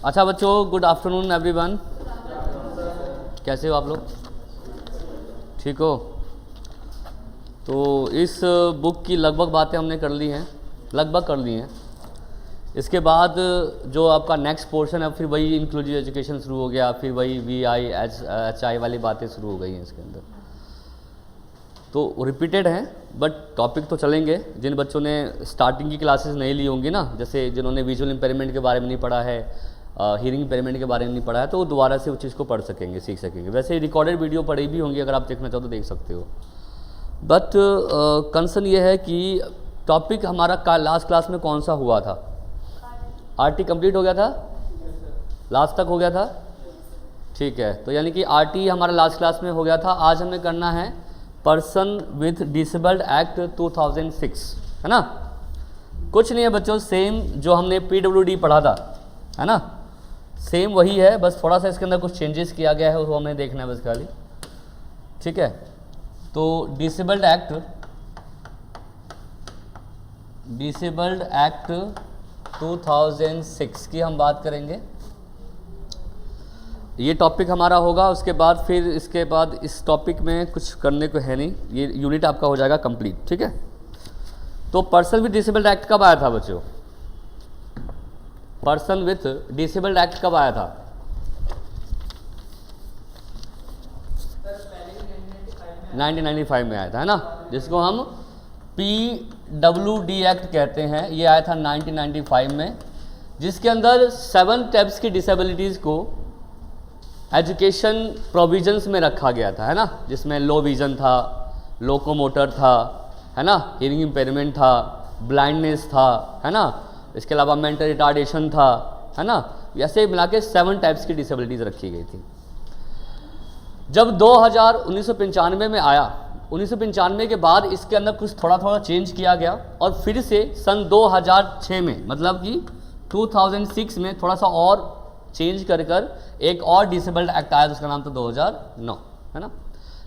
अच्छा बच्चों, good afternoon everyone. कैसे हो आप लोग? ठीक हो? तो इस बुक की लगभग बातें हमने कर ली हैं, लगभग कर ली हैं। इसके बाद जो आपका नेक्स्ट पोर्शन है फिर वही इंक्लूसिव एजुकेशन शुरू हो गया, फिर वही VIHI वाली बातें शुरू हो गई हैं इसके अंदर। तो रिपीटेड हैं बट टॉपिक तो चलेंगे। जिन बच्चों ने स्टार्टिंग की क्लासेस नहीं ली होंगी ना, जैसे जिन्होंने विजुअल इम्पेयरमेंट के बारे में नहीं पढ़ा है, हियरिंग इम्पेयरमेंट के बारे में नहीं पढ़ा है, तो वो दोबारा से उस चीज़ को पढ़ सकेंगे, सीख सकेंगे। वैसे रिकॉर्डेड वीडियो पढ़ी भी होंगी, अगर आप देखना चाहो तो देख सकते हो। बट कंसर्न ये है कि टॉपिक हमारा लास्ट क्लास में कौन सा हुआ था? RT कंप्लीट हो गया था? लास्ट तक हो गया था? ठीक है, तो यानी कि RT हमारा लास्ट क्लास में हो गया था। आज हमें करना है पर्सन विथ डिसेबल्ड एक्ट 2006, है ना। कुछ नहीं है बच्चों, सेम जो हमने PWD पढ़ा था, है ना, सेम वही है, बस थोड़ा सा इसके अंदर कुछ चेंजेस किया गया है, वो हमें देखना है बस खाली। ठीक है, तो डिसेबल्ड एक्ट 2006 की हम बात करेंगे। ये टॉपिक हमारा होगा। उसके बाद फिर इसके बाद इस टॉपिक में कुछ करने को है नहीं, ये यूनिट आपका हो जाएगा कंप्लीट। ठीक है, तो पर्सन विथ डिसेबल्ड एक्ट कब आया था बच्चों? पर्सन विथ डिसेबल्ड एक्ट कब आया था? सर 1995 में आया था, है ना, जिसको हम PWD एक्ट कहते हैं। ये आया था 1995 में, जिसके अंदर 7 टाइप्स की डिसेबिलिटीज़ को एजुकेशन प्रोविजंस में रखा गया था, है ना, जिसमें लो विजन था, लोकोमोटर था, है ना, हियरिंग इम्पेयरमेंट था, ब्लाइंडनेस था, है ना, इसके अलावा मेंटल रिटार्डेशन था, है ना। ऐसे मिला के 7 टाइप्स की डिसेबिलिटीज़ रखी गई थी। जब 1995 में आया, 1995 के बाद इसके अंदर कुछ थोड़ा थोड़ा चेंज किया गया और फिर से सन 2006 में, मतलब कि 2006 में थोड़ा सा और चेंज कर एक और डिसेबल्ड एक्ट आया, जिसका नाम था 2009, है ना।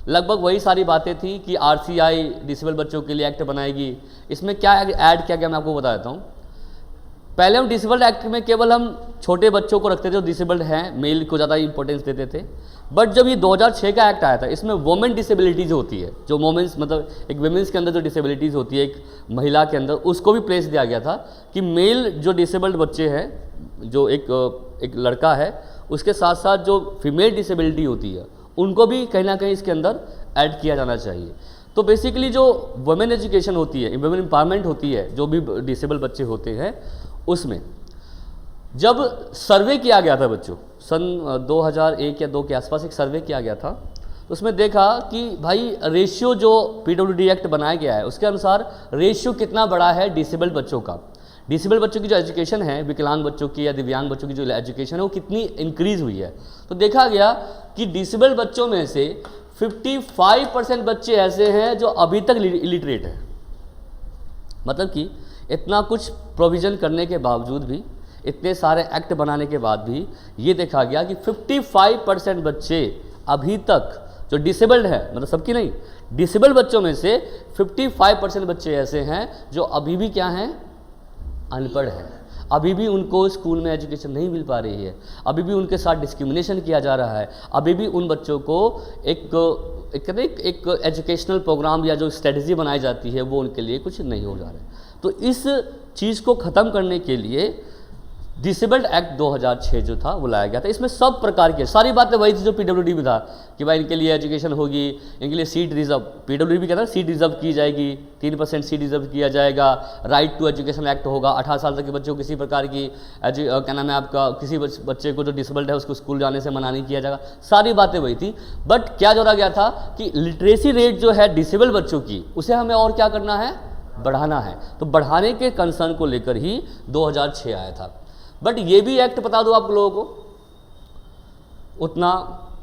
लगभग वही सारी बातें थी कि RCI डिसेबल बच्चों के लिए एक्ट बनाएगी। इसमें क्या ऐड किया गया मैं आपको बता देता हूँ। पहले हम डिसेबल्ड एक्ट में केवल हम छोटे बच्चों को रखते थे जो डिसेबल्ड हैं, मेल को ज़्यादा इंपॉर्टेंस देते थे। बट जब ये 2006 का एक्ट आया था, इसमें वोमेन डिसेबिलिटीज़ होती है, जो वोमेंस मतलब एक वुमेंस के अंदर जो डिसेबिलिटीज़ होती है एक महिला के अंदर, उसको भी प्लेस दिया गया था कि मेल जो डिसेबल्ड बच्चे हैं, जो एक लड़का है, उसके साथ साथ जो फीमेल डिसेबिलिटी होती है उनको भी कहीं ना कहीं इसके अंदर ऐड किया जाना चाहिए। तो बेसिकली जो वुमेन एजुकेशन होती है, वुमेन एम्पावरमेंट होती है, जो भी डिसेबल बच्चे होते हैं, उसमें जब सर्वे किया गया था बच्चों, सन 2001 या 2 के आसपास एक सर्वे किया गया था, तो उसमें देखा कि भाई रेशियो जो PWD एक्ट बनाया गया है उसके अनुसार रेशियो कितना बड़ा है डिसेबल बच्चों का। डिसेबल बच्चों की जो एजुकेशन है, विकलांग बच्चों की या दिव्यांग बच्चों की जो एजुकेशन है, वो कितनी इंक्रीज़ हुई है। तो देखा गया कि डिसेबल बच्चों में से 55% बच्चे ऐसे हैं जो अभी तक इलिटरेट हैं। मतलब कि इतना कुछ प्रोविज़न करने के बावजूद भी, इतने सारे एक्ट बनाने के बाद भी ये देखा गया कि 55% बच्चे अभी तक जो डिसेबल्ड है, मतलब सबकी नहीं, डिसेबल बच्चों में से 55% बच्चे ऐसे हैं जो अभी भी क्या हैं, अनपढ़ हैं। अभी भी उनको स्कूल में एजुकेशन नहीं मिल पा रही है, अभी भी उनके साथ डिस्क्रिमिनेशन किया जा रहा है, अभी भी उन बच्चों को एक एजुकेशनल प्रोग्राम या जो स्ट्रेटजी बनाई जाती है वो उनके लिए कुछ नहीं हो जा रहा है। तो इस चीज़ को ख़त्म करने के लिए डिसेबल्ड एक्ट 2006 जो था वो लाया गया था। इसमें सब प्रकार के सारी बातें वही थी जो PWD भी था कि भाई इनके लिए एजुकेशन होगी, इनके लिए सीट रिजर्व, PWD भी कहता है सीट रिजर्व की जाएगी, 3% सीट रिजर्व किया जाएगा, राइट टू एजुकेशन एक्ट होगा, 18 साल तक के बच्चों को किसी प्रकार की क्या नाम है आपका, किसी बच्चे को जो डिसेबल्ड है उसको स्कूल जाने से मना नहीं किया जाएगा। सारी बातें वही थी, बट क्या जोड़ा गया था कि लिटरेसी रेट जो है डिसेबल बच्चों की, उसे हमें और क्या करना है, बढ़ाना है। तो बढ़ाने के कंसर्न को लेकर ही 2006 आया था। बट ये भी एक्ट बता दो आप लोगों को, उतना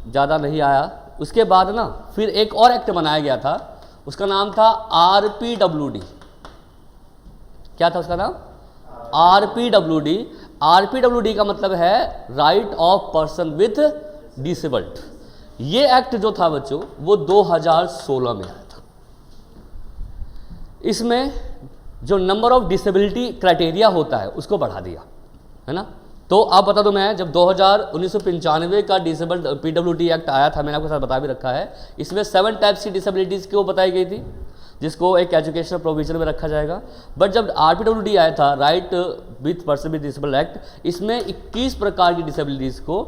ज़्यादा नहीं आया। उसके बाद ना फिर एक और एक्ट बनाया गया था, उसका नाम था RPWD। क्या था उसका नाम? RPWD। RPWD का मतलब है right of person with disabled. ये एक्ट जो था बच्चों वो 2016 में आया था। इसमें जो नंबर ऑफ डिसेबिलिटी क्राइटेरिया होता है उसको बढ़ा दिया, है ना। तो आप बता दो, मैं जब 1995 का डिसेबल्ड PWD एक्ट आया था, मैंने आपके साथ बता भी रखा है, इसमें 7 टाइप्स की डिसेबिलिटीज़ को बताई गई थी, जिसको एक एजुकेशनल प्रोविजन में रखा जाएगा। बट जब RPWD आया था, right with person with disable act, इसमें 21 प्रकार की डिसेबिलिटीज़ को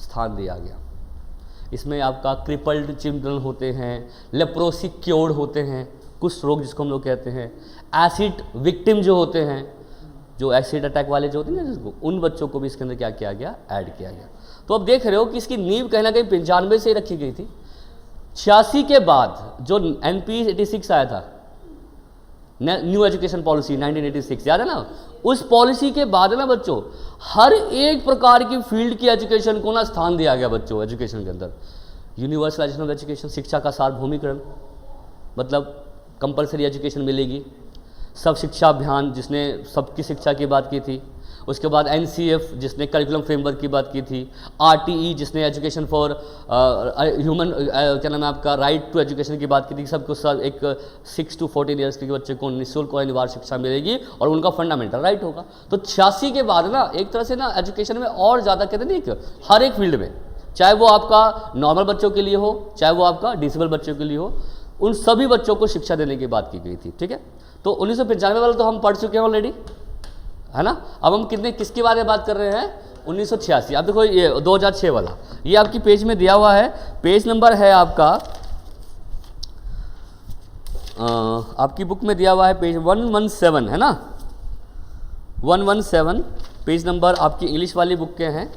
स्थान दिया गया। इसमें आपका क्रिपल्ड चिल्ड्रन होते हैं, लेप्रोसी क्योर्ड होते हैं, कुछ रोग जिसको हम लोग कहते हैं, एसिड विक्टिम जो होते हैं, जो एसिड अटैक वाले जो होते हैं ना, जिसको, उन बच्चों को भी इसके अंदर क्या किया गया, ऐड किया गया। तो अब देख रहे हो कि इसकी नींव कहीं ना कहीं 95 से रखी गई थी। 86 के बाद जो NP 86 आया था, न्यू एजुकेशन पॉलिसी 1986, याद है ना, उस पॉलिसी के बाद ना बच्चों हर एक प्रकार की फील्ड की एजुकेशन को ना स्थान दिया गया बच्चों एजुकेशन के अंदर। यूनिवर्सलाइजेशन ऑफ एजुकेशन, शिक्षा का सार्वभौमिकरण, मतलब कंपलसरी एजुकेशन मिलेगी। सब शिक्षा अभियान जिसने सबकी शिक्षा की बात की थी। उसके बाद NCF जिसने करिकुलम फ्रेमवर्क की बात की थी। RTE जिसने एजुकेशन फॉर ह्यूमन क्या नाम है आपका, राइट टू एजुकेशन की बात की थी। सबको सब एक 6 to 14 ईयर्स के बच्चे को निःशुल्क और अनिवार्य शिक्षा मिलेगी और उनका फंडामेंटल राइट होगा। तो 86 के बाद ना एक तरह से ना एजुकेशन में और ज़्यादा कहते हैं ना, हर एक फील्ड में, चाहे वो आपका नॉर्मल बच्चों के लिए हो, चाहे वो आपका डिसेबल बच्चों के लिए हो, उन सभी बच्चों को शिक्षा देने की बात की गई थी। ठीक है, तो 1995 वाला तो हम पढ़ चुके हैं ऑलरेडी, है ना। अब हम किसके बारे में बात कर रहे हैं, 1986। अब देखो ये 2006 वाला, ये आपकी पेज में दिया हुआ है, पेज नंबर है आपका, आपकी बुक में दिया हुआ है पेज 117, है ना, 117 पेज नंबर आपकी इंग्लिश वाली बुक के हैं।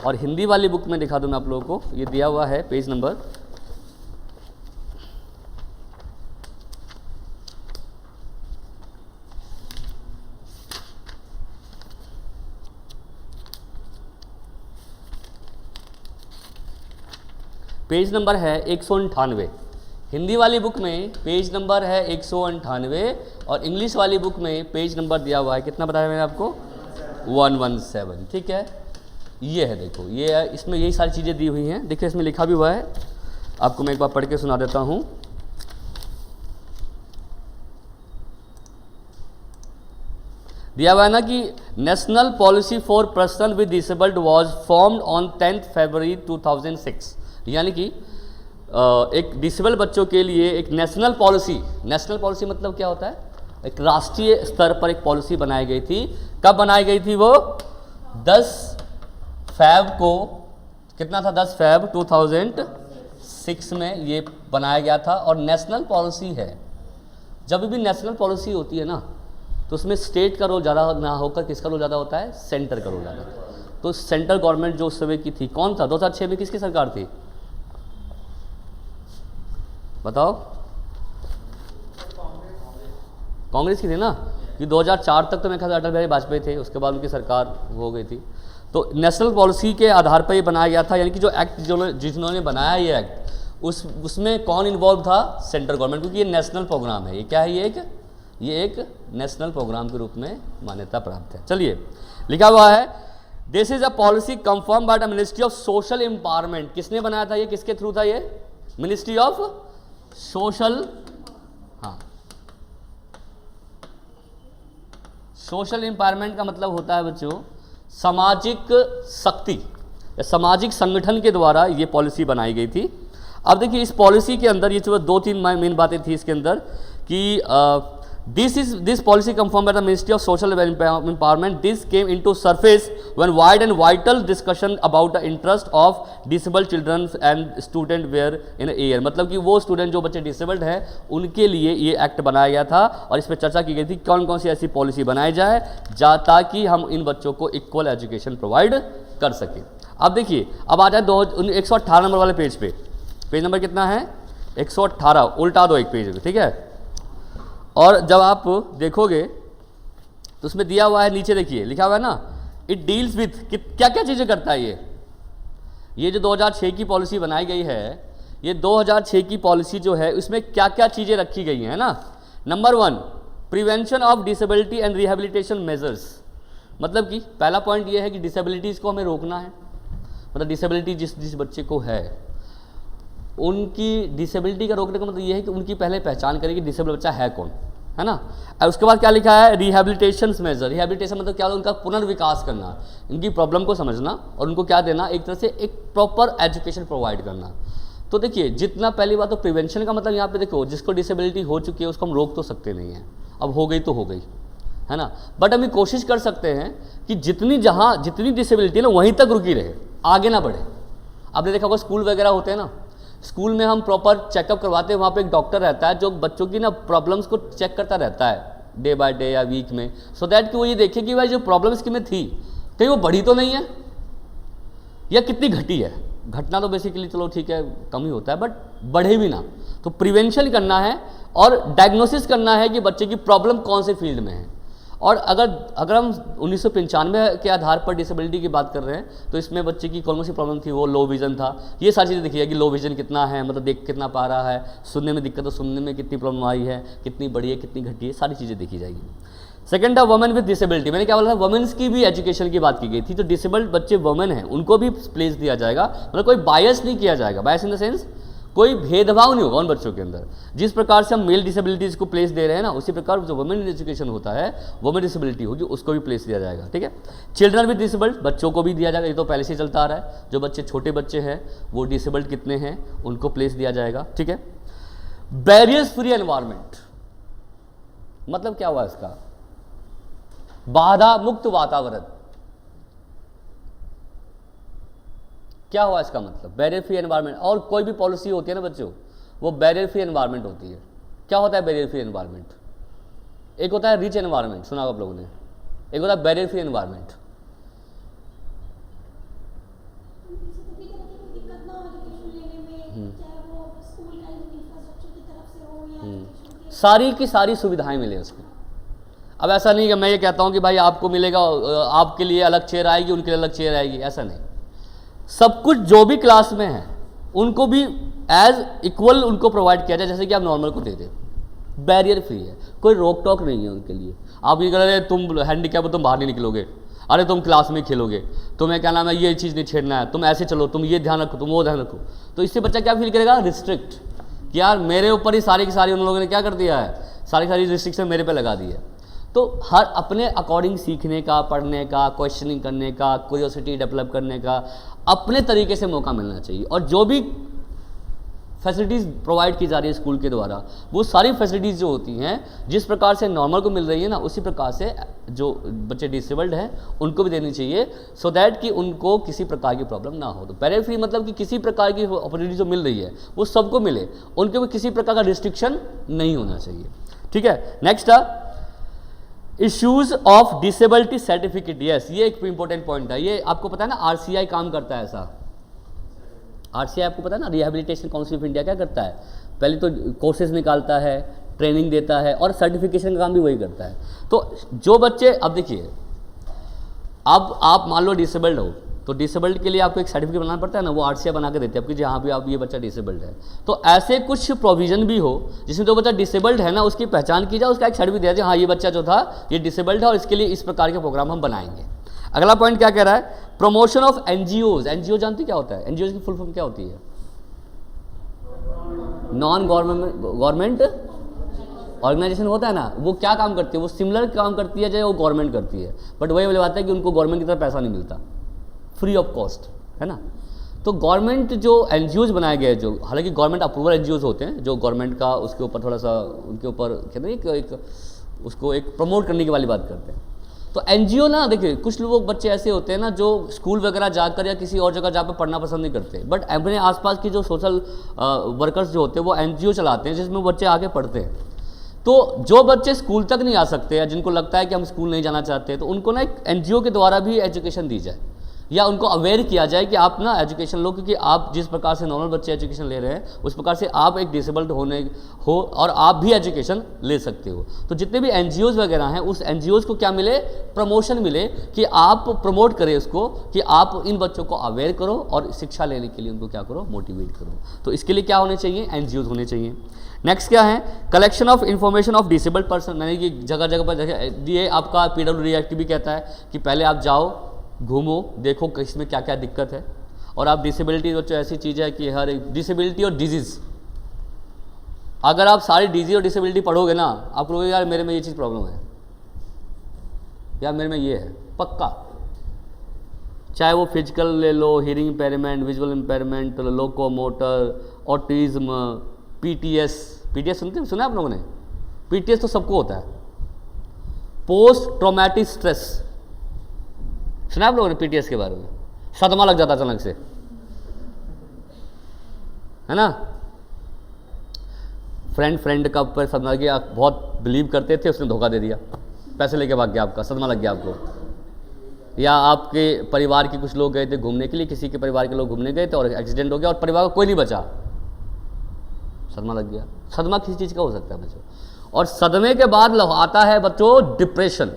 और हिंदी वाली बुक में दिखा दूं मैं आप लोगों को, ये दिया हुआ है पेज नंबर 198। हिंदी वाली बुक में पेज नंबर है 198 और इंग्लिश वाली बुक में पेज नंबर दिया हुआ है, कितना बताया मैंने आपको, 117। ठीक है, ये है, देखो ये है, इसमें यही सारी चीज़ें दी हुई हैं। देखिए इसमें लिखा भी हुआ है, आपको मैं एक बार पढ़ के सुना देता हूँ। दिया हुआ है ना कि national policy for person with disabled was formed on 10 फरवरी 2006, यानी कि एक डिसेबल बच्चों के लिए एक नेशनल पॉलिसी मतलब क्या होता है, एक राष्ट्रीय स्तर पर एक पॉलिसी बनाई गई थी। कब बनाई गई थी वो, 10 फैब को, कितना था, 10 फैब 2006 में ये बनाया गया था। और नेशनल पॉलिसी है, जब भी नेशनल पॉलिसी होती है ना, तो उसमें स्टेट का रोल ज़्यादा ना होकर किसका रोल ज़्यादा होता है, सेंटर का रोल ज़्यादा। तो सेंट्रल गवर्नमेंट जो उस समय की थी, कौन था, 2006 में किसकी सरकार थी, बताओ, कांग्रेस की थी ना, कि 2004 तक तो मेरे ख्याल से अटल बिहारी वाजपेयी थे, उसके बाद उनकी सरकार हो गई थी। तो नेशनल पॉलिसी के आधार पर ये बनाया गया था, यानी कि जो एक्ट जिन्होंने बनाया ये एक्ट, उसमें कौन इन्वॉल्व था, सेंट्रल गवर्नमेंट, क्योंकि ये नेशनल प्रोग्राम है। ये क्या है, ये एक नेशनल प्रोग्राम के रूप में मान्यता प्राप्त है। चलिए, लिखा हुआ है, this is a policy confirm by the ministry of social empowerment. किसने बनाया था ये, किसके थ्रू था ये, मिनिस्ट्री ऑफ सोशल, हाँ, सोशल एम्पावरमेंट का मतलब होता है बच्चों सामाजिक शक्ति या सामाजिक संगठन के द्वारा ये पॉलिसी बनाई गई थी। अब देखिए इस पॉलिसी के अंदर ये 2-3 मेन बातें थी इसके अंदर कि this policy confirmed by the Ministry of Social Empowerment. This came into surface when wide and vital discussion about the interest of disabled children and student were in the air. मतलब कि वो student जो बच्चे disabled हैं उनके लिए ये act बनाया गया था और इस पर चर्चा की गई थी कौन कौन सी ऐसी पॉलिसी बनाई जाए ताकि हम इन बच्चों को इक्वल एजुकेशन प्रोवाइड कर सकें। अब देखिए, अब आ जाए 118 नंबर वाले पेज पे, पेज नंबर कितना है, 118, उल्टा दो एक पेज, ठीक है। और जब आप देखोगे तो उसमें दिया हुआ है, नीचे देखिए लिखा हुआ है ना, इट डील्स विथ, क्या क्या चीज़ें करता है ये जो 2006 की पॉलिसी बनाई गई है, ये 2006 की पॉलिसी जो है उसमें क्या क्या चीज़ें रखी गई हैं ना। Number 1, prevention of disability and rehabilitation measures. मतलब कि पहला पॉइंट ये है कि डिसेबिलिटीज़ को हमें रोकना है। मतलब डिसेबिलिटी जिस बच्चे को है उनकी डिसेबिलिटी का रोकने का मतलब ये है कि उनकी पहले पहचान करें कि डिसेबल बच्चा है कौन। है ना। और उसके बाद क्या लिखा है, रिहेबिलिटेशन मेजर। रिहेबिलिटेशन मतलब क्या, उनका पुनर्विकास करना, इनकी प्रॉब्लम को समझना और उनको क्या देना, एक तरह से एक प्रॉपर एजुकेशन प्रोवाइड करना। तो देखिए जितना, पहली बात तो प्रिवेंशन का मतलब यहाँ पे देखो, जिसको डिसेबिलिटी हो चुकी है उसको हम रोक तो सकते नहीं हैं, अब हो गई तो हो गई, है ना। बट हम कोशिश कर सकते हैं कि जितनी डिसेबिलिटी है ना वहीं तक रुकी रहे, आगे ना बढ़े। आपने देखा होगा स्कूल वगैरह होते हैं ना, स्कूल में हम प्रॉपर चेकअप करवाते हैं, वहाँ पे एक डॉक्टर रहता है जो बच्चों की ना प्रॉब्लम्स को चेक करता रहता है डे बाय डे या वीक में, सो दैट कि वो ये देखे कि भाई जो प्रॉब्लम इसकी में थी कहीं वो बढ़ी तो नहीं है या कितनी घटी है। घटना तो बेसिकली चलो ठीक है कम ही होता है, बट बढ़े भी ना। तो प्रिवेंशन करना है और डायग्नोसिस करना है कि बच्चे की प्रॉब्लम कौन से फील्ड में है। और अगर हम 1995 के आधार पर डिसेबिलिटी की बात कर रहे हैं तो इसमें बच्चे की कौन सी प्रॉब्लम थी, वो लो विजन था। ये सारी चीज़ें देखिए कि लो विजन कितना है, मतलब देख कितना पा रहा है, सुनने में दिक्कत, तो सुनने में कितनी प्रॉब्लम आई है, कितनी बड़ी है, कितनी घटी है, सारी चीज़ें देखी जाएगी। सेकंड है वुमेन विद डिसेबिलिटी। मैंने क्या बोला था, वुमेन्स की भी एजुकेशन की बात की गई थी। जो डिसेबल्ड बच्चे वुमेन हैं उनको भी प्लेस दिया जाएगा, मतलब कोई बायस नहीं किया जाएगा। बायस इन द सेंस कोई भेदभाव नहीं होगा उन बच्चों के अंदर। जिस प्रकार से हम मेल डिसेबिलिटीज़ को प्लेस दे रहे हैं ना, उसी प्रकार जो वुमेन एजुकेशन होता है, वुमेन डिसेबिलिटी होगी उसको भी प्लेस दिया जाएगा, ठीक है। चिल्ड्रन विद डिसेबल्ड, बच्चों को भी दिया जाएगा, ये तो पहले से चलता आ रहा है। जो बच्चे छोटे बच्चे हैं वो डिसेबल्ड कितने हैं उनको प्लेस दिया जाएगा, ठीक है। बैरियर्स फ्री एनवायरमेंट, मतलब क्या हुआ इसका, बाधा मुक्त वातावरण। क्या हुआ इसका मतलब, बैरियर फ्री एनवायरनमेंट। और कोई भी पॉलिसी होती है ना बच्चों, वो बैरियर फ्री एनवायरनमेंट होती है। क्या होता है बैरियर फ्री एनवायरनमेंट, एक होता है रिच एनवायरनमेंट, सुना आप लोगों ने, एक होता है बैरियर फ्री एनवायरनमेंट। सारी की सारी सुविधाएं मिले उसको। अब ऐसा नहीं कि मैं ये कहता हूं कि भाई आपको मिलेगा, आपके लिए अलग चेयर आएगी, उनके लिए अलग चेयर आएगी, ऐसा नहीं। सब कुछ जो भी क्लास में है उनको भी एज इक्वल उनको प्रोवाइड किया जाए, जैसे कि आप नॉर्मल को दे दें। बैरियर फ्री है, कोई रोक टोक नहीं है उनके लिए। आप ये कह रहे तुम हैंडीकैप हो, तुम बाहर नहीं निकलोगे, अरे तुम क्लास में खेलोगे, तुम्हें क्या नाम है ये चीज़ नहीं छेड़ना है, तुम ऐसे चलो, तुम ये ध्यान रखो, तुम वो ध्यान रखो। तो इससे बच्चा क्या फील करेगा, रिस्ट्रिक्ट, कि यार मेरे ऊपर ही सारी की सारी उन लोगों ने क्या कर दिया है, सारी सारी रिस्ट्रिक्शन मेरे पे लगा दी है। तो हर अपने अकॉर्डिंग सीखने का, पढ़ने का, क्वेश्चनिंग करने का, क्यूरियोसिटी डेवलप करने का अपने तरीके से मौका मिलना चाहिए। और जो भी फैसिलिटीज़ प्रोवाइड की जा रही है स्कूल के द्वारा, वो सारी फैसिलिटीज़ जो होती हैं जिस प्रकार से नॉर्मल को मिल रही है ना, उसी प्रकार से जो बच्चे डिसेबल्ड हैं उनको भी देनी चाहिए, सो दैट कि उनको किसी प्रकार की प्रॉब्लम ना हो। तो बैरियर फ्री मतलब कि किसी प्रकार की अपॉर्चुनिटी जो मिल रही है वो सबको मिले, उनके भी किसी प्रकार का रिस्ट्रिक्शन नहीं होना चाहिए, ठीक है। Next issues of disability certificate. Yes, ये एक इंपॉर्टेंट पॉइंट है। ये आपको पता है ना, आरसीआई काम करता है ऐसा। आरसीआई आपको पता है ना, रिहेबिलिटेशन काउंसिल ऑफ इंडिया क्या करता है, पहले तो कोर्सेज निकालता है, ट्रेनिंग देता है और सर्टिफिकेशन का काम भी वही करता है। तो जो बच्चे, अब देखिए, अब आप मान लो डिसेबल्ड हो, तो डिसेबल्ड के लिए आपको एक सर्टिफिकेट बनाना पड़ता है ना, वो आरसीआई बना के देते हैं आपकी, जहाँ भी आप ये बच्चा डिसेबल्ड है। तो ऐसे कुछ प्रोविजन भी हो जिसमें जो बच्चा डिसेबल्ड है ना उसकी पहचान की जाए, उसका एक सर्टिफिकेट दिया जाए, हाँ ये बच्चा जो था ये डिसेबल्ड है और इसके लिए इस प्रकार के प्रोग्राम हम बनाएंगे। अगला पॉइंट क्या कह रहा है, प्रमोशन ऑफ एनजीओज। एनजीओ जानती क्या होता है, एनजीओ की फुल फॉर्म क्या होती है, नॉन गवर्नमेंट ऑर्गेनाइजेशन होता है ना, वो क्या काम करती है, वो सिमिलर काम करती है जो वो गवर्नमेंट करती है, बट वही वाली बात है कि उनको गवर्नमेंट की तरफ पैसा नहीं मिलता, फ्री ऑफ कॉस्ट, है ना। तो गवर्नमेंट जो एनजीओज बनाए गए, जो हालांकि गवर्नमेंट अप्रूवल एनजीओज होते हैं, जो गवर्नमेंट का उसके ऊपर थोड़ा सा उनके ऊपर कहते हैं एक उसको एक प्रमोट करने की वाली बात करते हैं। तो एनजीओ ना, देखिए कुछ लोग बच्चे ऐसे होते हैं ना जो स्कूल वगैरह जाकर या किसी और जगह जाकर पढ़ना पसंद नहीं करते, बट अपने आसपास की जो सोशल वर्कर्स जो होते हैं वो एनजीओ चलाते हैं जिसमें बच्चे आके पढ़ते हैं। तो जो बच्चे स्कूल तक नहीं आ सकते या जिनको लगता है कि हम स्कूल नहीं जाना चाहते, तो उनको ना एक एनजीओ के द्वारा भी एजुकेशन दी जाए या उनको अवेयर किया जाए कि आप ना एजुकेशन लो, क्योंकि आप जिस प्रकार से नॉर्मल बच्चे एजुकेशन ले रहे हैं उस प्रकार से आप एक डिसेबल्ड हो और आप भी एजुकेशन ले सकते हो। तो जितने भी एनजीओज वगैरह हैं उस एनजीओज को क्या मिले, प्रमोशन मिले, कि आप प्रमोट करें उसको, कि आप इन बच्चों को अवेयर करो और शिक्षा लेने के लिए उनको क्या करो, मोटिवेट करो। तो इसके लिए क्या होने चाहिए, एनजीओज होने चाहिए। नेक्स्ट क्या है, collection of information of disabled person, यानी कि जगह जगह पर ये आपका पीडब्ल्यूडी एक्ट भी कहता है कि पहले आप जाओ, घूमो, देखो कि इसमें क्या क्या दिक्कत है। और आप डिसेबिलिटी जो ऐसी चीज़ है कि हर एक डिसेबिलिटी और डिजीज़, अगर आप सारी डीजी और डिसेबिलिटी पढ़ोगे ना, आप कहोगे यार मेरे में ये चीज़ प्रॉब्लम है, यार मेरे में ये है, पक्का। चाहे वो फिजिकल ले लो, hearing impairment, visual impairment, locomotor, autism, PTS. PTS सुना आप लोगों ने? पीटीएस तो सबको होता है, पोस्ट ट्रॉमेटिक स्ट्रेस। सुना आप लोगों ने पीटीएस के बारे में? सदमा लग जाता अचानक से, है ना। फ्रेंड का ऊपर सदमा गया, बहुत बिलीव करते थे, उसने धोखा दे दिया, पैसे लेके भाग गया, आपका सदमा लग गया आपको। या आपके परिवार के कुछ लोग गए थे घूमने के लिए, किसी के परिवार के लोग घूमने गए थे और एक्सीडेंट हो गया और परिवार का कोई नहीं बचा, सदमा लग गया। सदमा किसी चीज़ का हो सकता है बच्चों। और सदमे के बाद आता है बच्चों डिप्रेशन।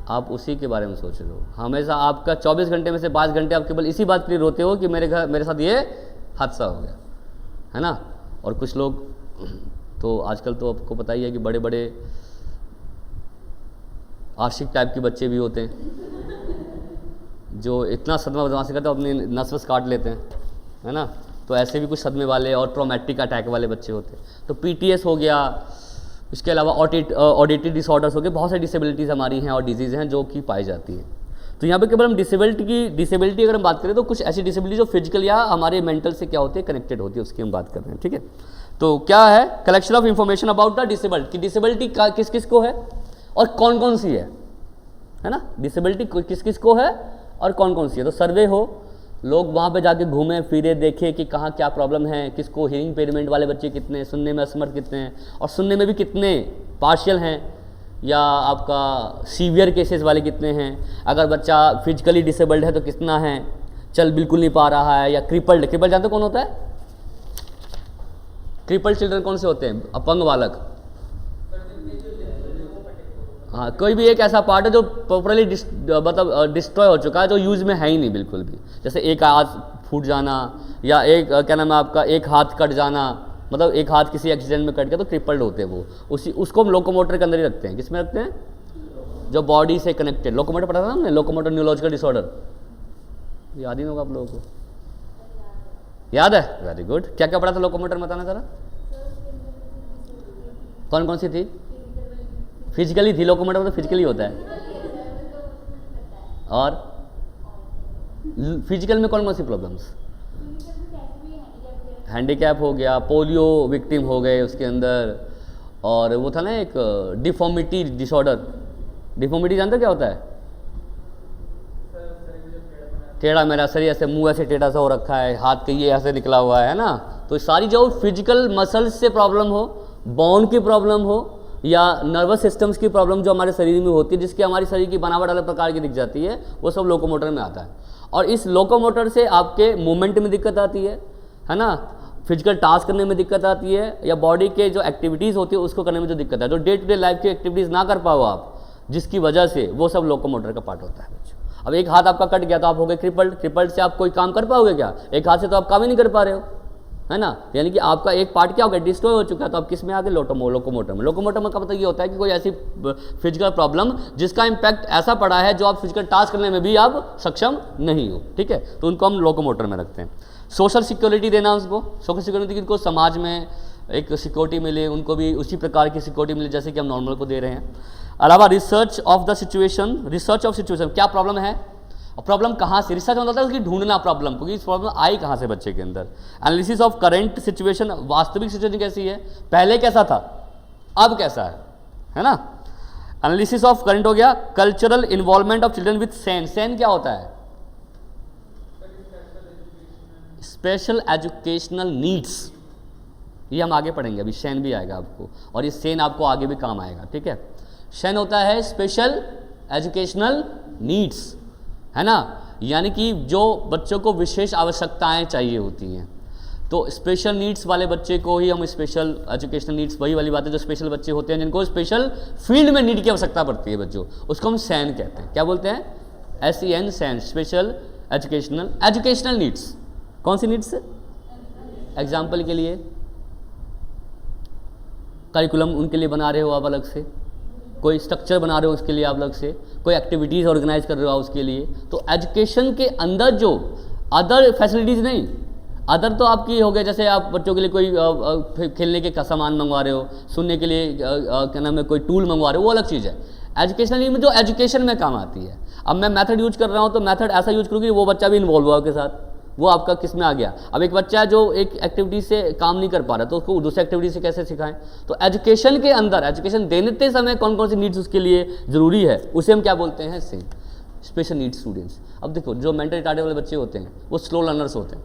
आप उसी के बारे में सोच रहे हो, हमेशा आपका 24 घंटे में से 5 घंटे आप केवल इसी बात के लिए रोते हो कि मेरे साथ ये हादसा हो गया, है ना। और कुछ लोग तो आजकल तो आपको पता ही है कि बड़े बड़े आशिक टाइप के बच्चे भी होते हैं जो इतना सदमा बदमाशी करते हैं अपनी नस काट लेते हैं, है ना। तो ऐसे भी कुछ सदमे वाले और ट्रॉमेटिक अटैक वाले बच्चे होते हैं। तो पीटीएस हो गया, इसके अलावा ऑडिटरी डिसऑर्डर्स हो गए, बहुत सारी डिसेबिलिटीज़ हमारी हैं और डिजीज़ हैं जो कि पाई जाती है। तो यहाँ पे केवल हम डिसेबिलिटी अगर हम बात करें तो कुछ ऐसी डिसेबिलिटी जो फिजिकल या हमारे मेंटल से क्या होती है, कनेक्टेड होती है, उसकी हम बात कर रहे हैं, ठीक है। तो क्या है, collection of information about the disabled, कि डिसेबिलिटी किस किस को है और कौन कौन सी है ना। डिसेबिलिटी किस किस को है और कौन कौन सी है। तो सर्वे हो, लोग वहाँ पे जाके घूमें फिरे, देखें कि कहाँ क्या प्रॉब्लम है, किसको हियरिंग इम्पेयरमेंट वाले बच्चे कितने हैं, सुनने में असमर्थ कितने हैं, और सुनने में भी कितने पार्शियल हैं, या आपका सीवियर केसेस वाले कितने हैं। अगर बच्चा फिजिकली डिसेबल्ड है तो कितना है, चल बिल्कुल नहीं पा रहा है, या क्रिपल्ड जानते हो कौन होता है? क्रिपल्ड चिल्ड्रन कौन से होते हैं? अपंग बालक। हाँ, कोई भी एक ऐसा पार्ट है जो प्रॉपरली मतलब डिस्ट्रॉय हो चुका है, जो यूज में है ही नहीं बिल्कुल भी। जैसे एक हाथ फूट जाना, या एक क्या नाम है आपका, एक हाथ कट जाना, मतलब एक हाथ किसी एक्सीडेंट में कट गया तो क्रिपल्ड होते हैं वो। उसको हम लोकोमोटर के अंदर ही रखते हैं। किस में रखते हैं? जो बॉडी से कनेक्टेड। लोकोमोटर पढ़ा था ना हमने, लोकोमोटर न्यूरोलॉजिकल डिसऑर्डर, याद ही नहीं होगा आप लोगों को? याद है? Very good. क्या क्या पढ़ा था लोकोमोटर में, बताना जरा। कौन कौन सी थी? फिजिकली थी, लोकोमोटर तो फिजिकली होता है। और फिजिकल में कौन कौन सी प्रॉब्लम्स? हैंडीकैप हो गया, पोलियो विक्टिम हो गए उसके अंदर, और वो था ना एक डिफॉर्मिटी डिसऑर्डर। डिफॉर्मिटी जानते क्या होता है? टेढ़ा मेरा शरीर, ऐसे मुंह ऐसे टेढ़ा सा हो रखा है, हाथ के ये ऐसे निकला हुआ है ना। तो सारी जो फिजिकल मसल्स से प्रॉब्लम हो, बोन की प्रॉब्लम हो, या नर्वस सिस्टम्स की प्रॉब्लम जो हमारे शरीर में होती है, जिसकी हमारी शरीर की बनावट अलग प्रकार की दिख जाती है, वो सब लोकोमोटर में आता है। और इस लोकोमोटर से आपके मूवमेंट में दिक्कत आती है ना, फिजिकल टास्क करने में दिक्कत आती है, या बॉडी के जो एक्टिविटीज़ होती है उसको करने में जो दिक्कत है, जो डे टू डे लाइफ की एक्टिविटीज़ ना कर पाओ आप, जिसकी वजह से, वो सब लोकोमोटर का पार्ट होता है बच्चों। अब एक हाथ आपका कट गया तो आप हो गए क्रिपल्ड से आप कोई काम कर पाओगे क्या? एक हाथ से तो आप काम ही नहीं कर पा रहे हो, है ना। यानी कि आपका एक पार्ट क्या हो गया, डिस्ट्रॉय हो चुका है। तो आप किस में आ गए? लोकोमोटर में। लोकोमोटर में का मतलब ये होता है कि कोई ऐसी फिजिकल प्रॉब्लम जिसका इम्पैक्ट ऐसा पड़ा है जो आप फिजिकल टास्क करने में भी आप सक्षम नहीं हो, ठीक है। तो उनको हम लोकोमोटर में रखते हैं। सोशल सिक्योरिटी देना उसको, सोशल सिक्योरिटी की उनको समाज में एक सिक्योरिटी मिले, उनको भी उसी प्रकार की सिक्योरिटी मिले जैसे कि हम नॉर्मल को दे रहे हैं। अलावा research of the situation, research of situation, क्या प्रॉब्लम है और प्रॉब्लम कहाँ से, रिसर्च मतलब उसकी ढूंढना प्रॉब्लम को, इस प्रॉब्लम आई कहाँ से बच्चे के अंदर। एनालिसिस ऑफ करंट सिचुएशन, वास्तविक सिचुएशन कैसी है, पहले कैसा था, अब कैसा है ना। एनालिसिस ऑफ करंट हो गया। Cultural involvement of children with Sen, Sen क्या होता है? स्पेशल एजुकेशनल नीड्स, ये हम आगे पढ़ेंगे, अभी सेन भी आएगा आपको, और ये सेन आपको आगे भी काम आएगा, ठीक है। सेन होता है स्पेशल एजुकेशनल नीड्स, है ना, यानी कि जो बच्चों को विशेष आवश्यकताएं चाहिए होती हैं। तो स्पेशल नीड्स वाले बच्चे को ही हम स्पेशल एजुकेशनल नीड्स, वही वाली बात है, जो स्पेशल बच्चे होते हैं जिनको स्पेशल फील्ड में नीड की आवश्यकता पड़ती है बच्चों, उसको हम सैन कहते हैं। क्या बोलते हैं? SEN, सैन, स्पेशल एजुकेशनल नीड्स। कौन सी नीड्स? एग्जाम्पल के लिए करिकुलम उनके लिए बना रहे हो आप अलग से, कोई स्ट्रक्चर बना रहे हो उसके लिए आप अलग से, कोई एक्टिविटीज़ ऑर्गेनाइज कर रहे हो उसके लिए। तो एजुकेशन के अंदर जो अदर फैसिलिटीज़ नहीं, अदर तो आपकी हो गया, जैसे आप बच्चों के लिए कोई खेलने के सामान मंगवा रहे हो, सुनने के लिए क्या नाम है कोई टूल मंगवा रहे हो, वो अलग चीज़ है। एजुकेशनल में जो एजुकेशन में काम आती है, अब मैं मेथड यूज कर रहा हूँ तो मेथड ऐसा यूज करूँ कि वो बच्चा भी इन्वॉल्व हुआ के साथ, वो आपका किस में आ गया। अब एक बच्चा जो एक एक्टिविटी से काम नहीं कर पा रहा तो उसको दूसरी एक्टिविटी से कैसे सिखाएं। तो एजुकेशन के अंदर एजुकेशन देते समय कौन कौन सी नीड्स उसके लिए ज़रूरी है, उसे हम क्या बोलते हैं, सेम स्पेशल नीड्स स्टूडेंट्स। अब देखो जो मेंटल रिटार्डेड वाले बच्चे होते हैं वो स्लो लर्नर्स होते हैं,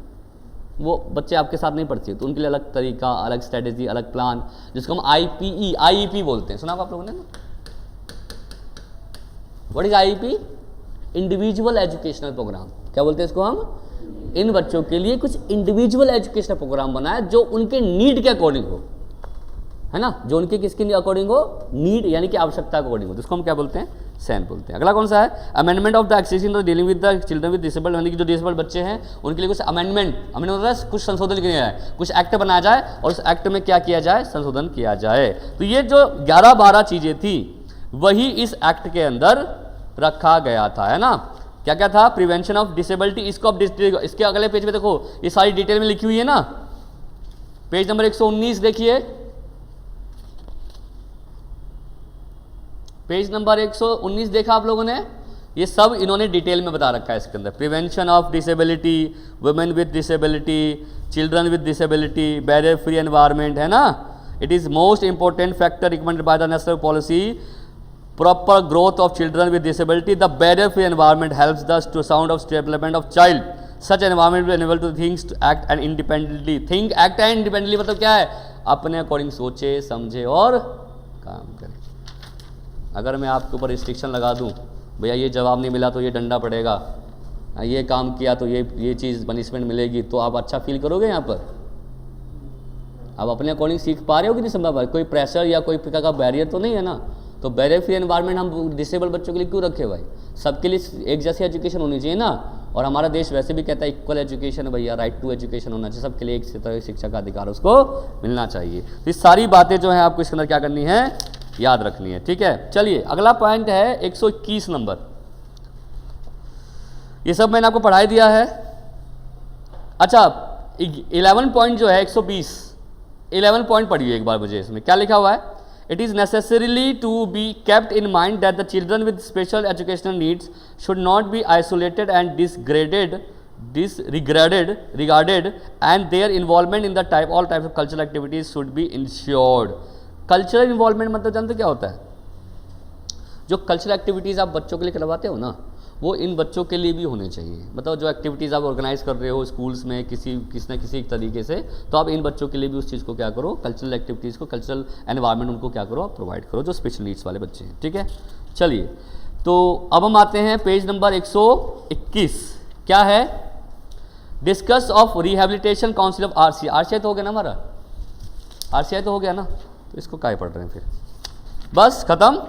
वो बच्चे आपके साथ नहीं पढ़ते, तो उनके लिए अलग तरीका, अलग स्ट्रेटेजी, अलग प्लान, जिसको हम आईईपी बोलते हैं। सुना आप लोगों ने ना, what is IEP? Individual educational program. क्या बोलते हैं इसको हम? इन बच्चों के लिए कुछ इंडिविजुअल एजुकेशनल प्रोग्राम बनाए जो उनके नीड के अकॉर्डिंग हो, है ना, जो उनके किसके अकॉर्डिंग हो, नीड यानी कि आवश्यकता के अकॉर्डिंग हो, जिसको हम क्या बोलते हैं, सैन बोलते हैं। अगला कौन सा है? Amendment of the accession dealing with the children with disabled, यानी कि जो डिसेबल्ड बच्चे हैं उनके लिए कुछ अमेंडमेंट होता है, कुछ संशोधन किया जाए, कुछ एक्ट बनाया जाए और उस एक्ट में क्या किया जाए, संशोधन किया जाए। तो ये जो 11-12 चीजें थी वही इस एक्ट के अंदर रखा गया था, है ना। क्या क्या था? Prevention of disability. इसको अब इसके अगले पेज पे देखो, ये सारी डिटेल में लिखी हुई है ना, पेज नंबर 119 देखिए, पेज नंबर 119 देखा आप लोगों ने, ये सब इन्होंने डिटेल में बता रखा है इसके अंदर। Prevention of disability, women with disability, children with disability, barrier free environment, है ना। It is most important factor recommended by the national policy proper growth of children with disability. The barrier free environment helps the to sound of development of child. Such environment will enable to think, to act and independently. Think, act and independently मतलब क्या है? अपने according सोचे, समझे और काम करे। अगर मैं आपके ऊपर रिस्ट्रिक्शन लगा दूं, भैया ये जवाब नहीं मिला तो ये डंडा पड़ेगा, ये काम किया तो ये चीज़ पनिशमेंट मिलेगी, तो आप अच्छा फील करोगे यहाँ पर? आप अपने अकॉर्डिंग सीख पा रहे हो कि नहीं संभव? कोई प्रेशर या कोई प्रकार का बैरियर तो नहीं है ना। तो बैरियर फ्री एनवायरनमेंट हम डिसेबल बच्चों के लिए क्यों रखे भाई? सबके लिए एक जैसी एजुकेशन होनी चाहिए ना, और हमारा देश वैसे भी कहता है इक्वल एजुकेशन भैया, राइट टू एजुकेशन होना चाहिए, सबके लिए एक तरह शिक्षा का अधिकार उसको मिलना चाहिए। तो ये सारी बातें जो है आपको इसके अंदर क्या करनी है, याद रखनी है, ठीक है। चलिए अगला पॉइंट है 121 नंबर, ये सब मैंने आपको पढ़ाई दिया है। अच्छा 11 पॉइंट जो है 120, 11 पॉइंट पढ़िए एक बार मुझे, इसमें क्या लिखा हुआ है? It is necessarily to be kept in mind that the children with special educational needs should not be isolated and regarded, and their involvement in the all types of cultural activities should be ensured. Cultural involvement मतलब जानते क्या होता है? जो cultural activities आप बच्चों के लिए करवाते हो ना, वो इन बच्चों के लिए भी होने चाहिए। मतलब जो एक्टिविटीज़ आप ऑर्गेनाइज कर रहे हो स्कूल्स में किसी न किसी तरीके से, तो आप इन बच्चों के लिए भी उस चीज़ को क्या करो, कल्चरल एक्टिविटीज़ को, कल्चरल एनवायरनमेंट उनको क्या करो, आप प्रोवाइड करो, जो स्पेशल नीड्स वाले बच्चे हैं, ठीक है। चलिए तो अब हम आते हैं पेज नंबर 121, क्या है? Discuss of rehabilitation council of RCI। RCI तो हो गया ना हमारा, RCI तो हो गया ना, तो इसको क्या पढ़ रहे हैं फिर, बस खत्म।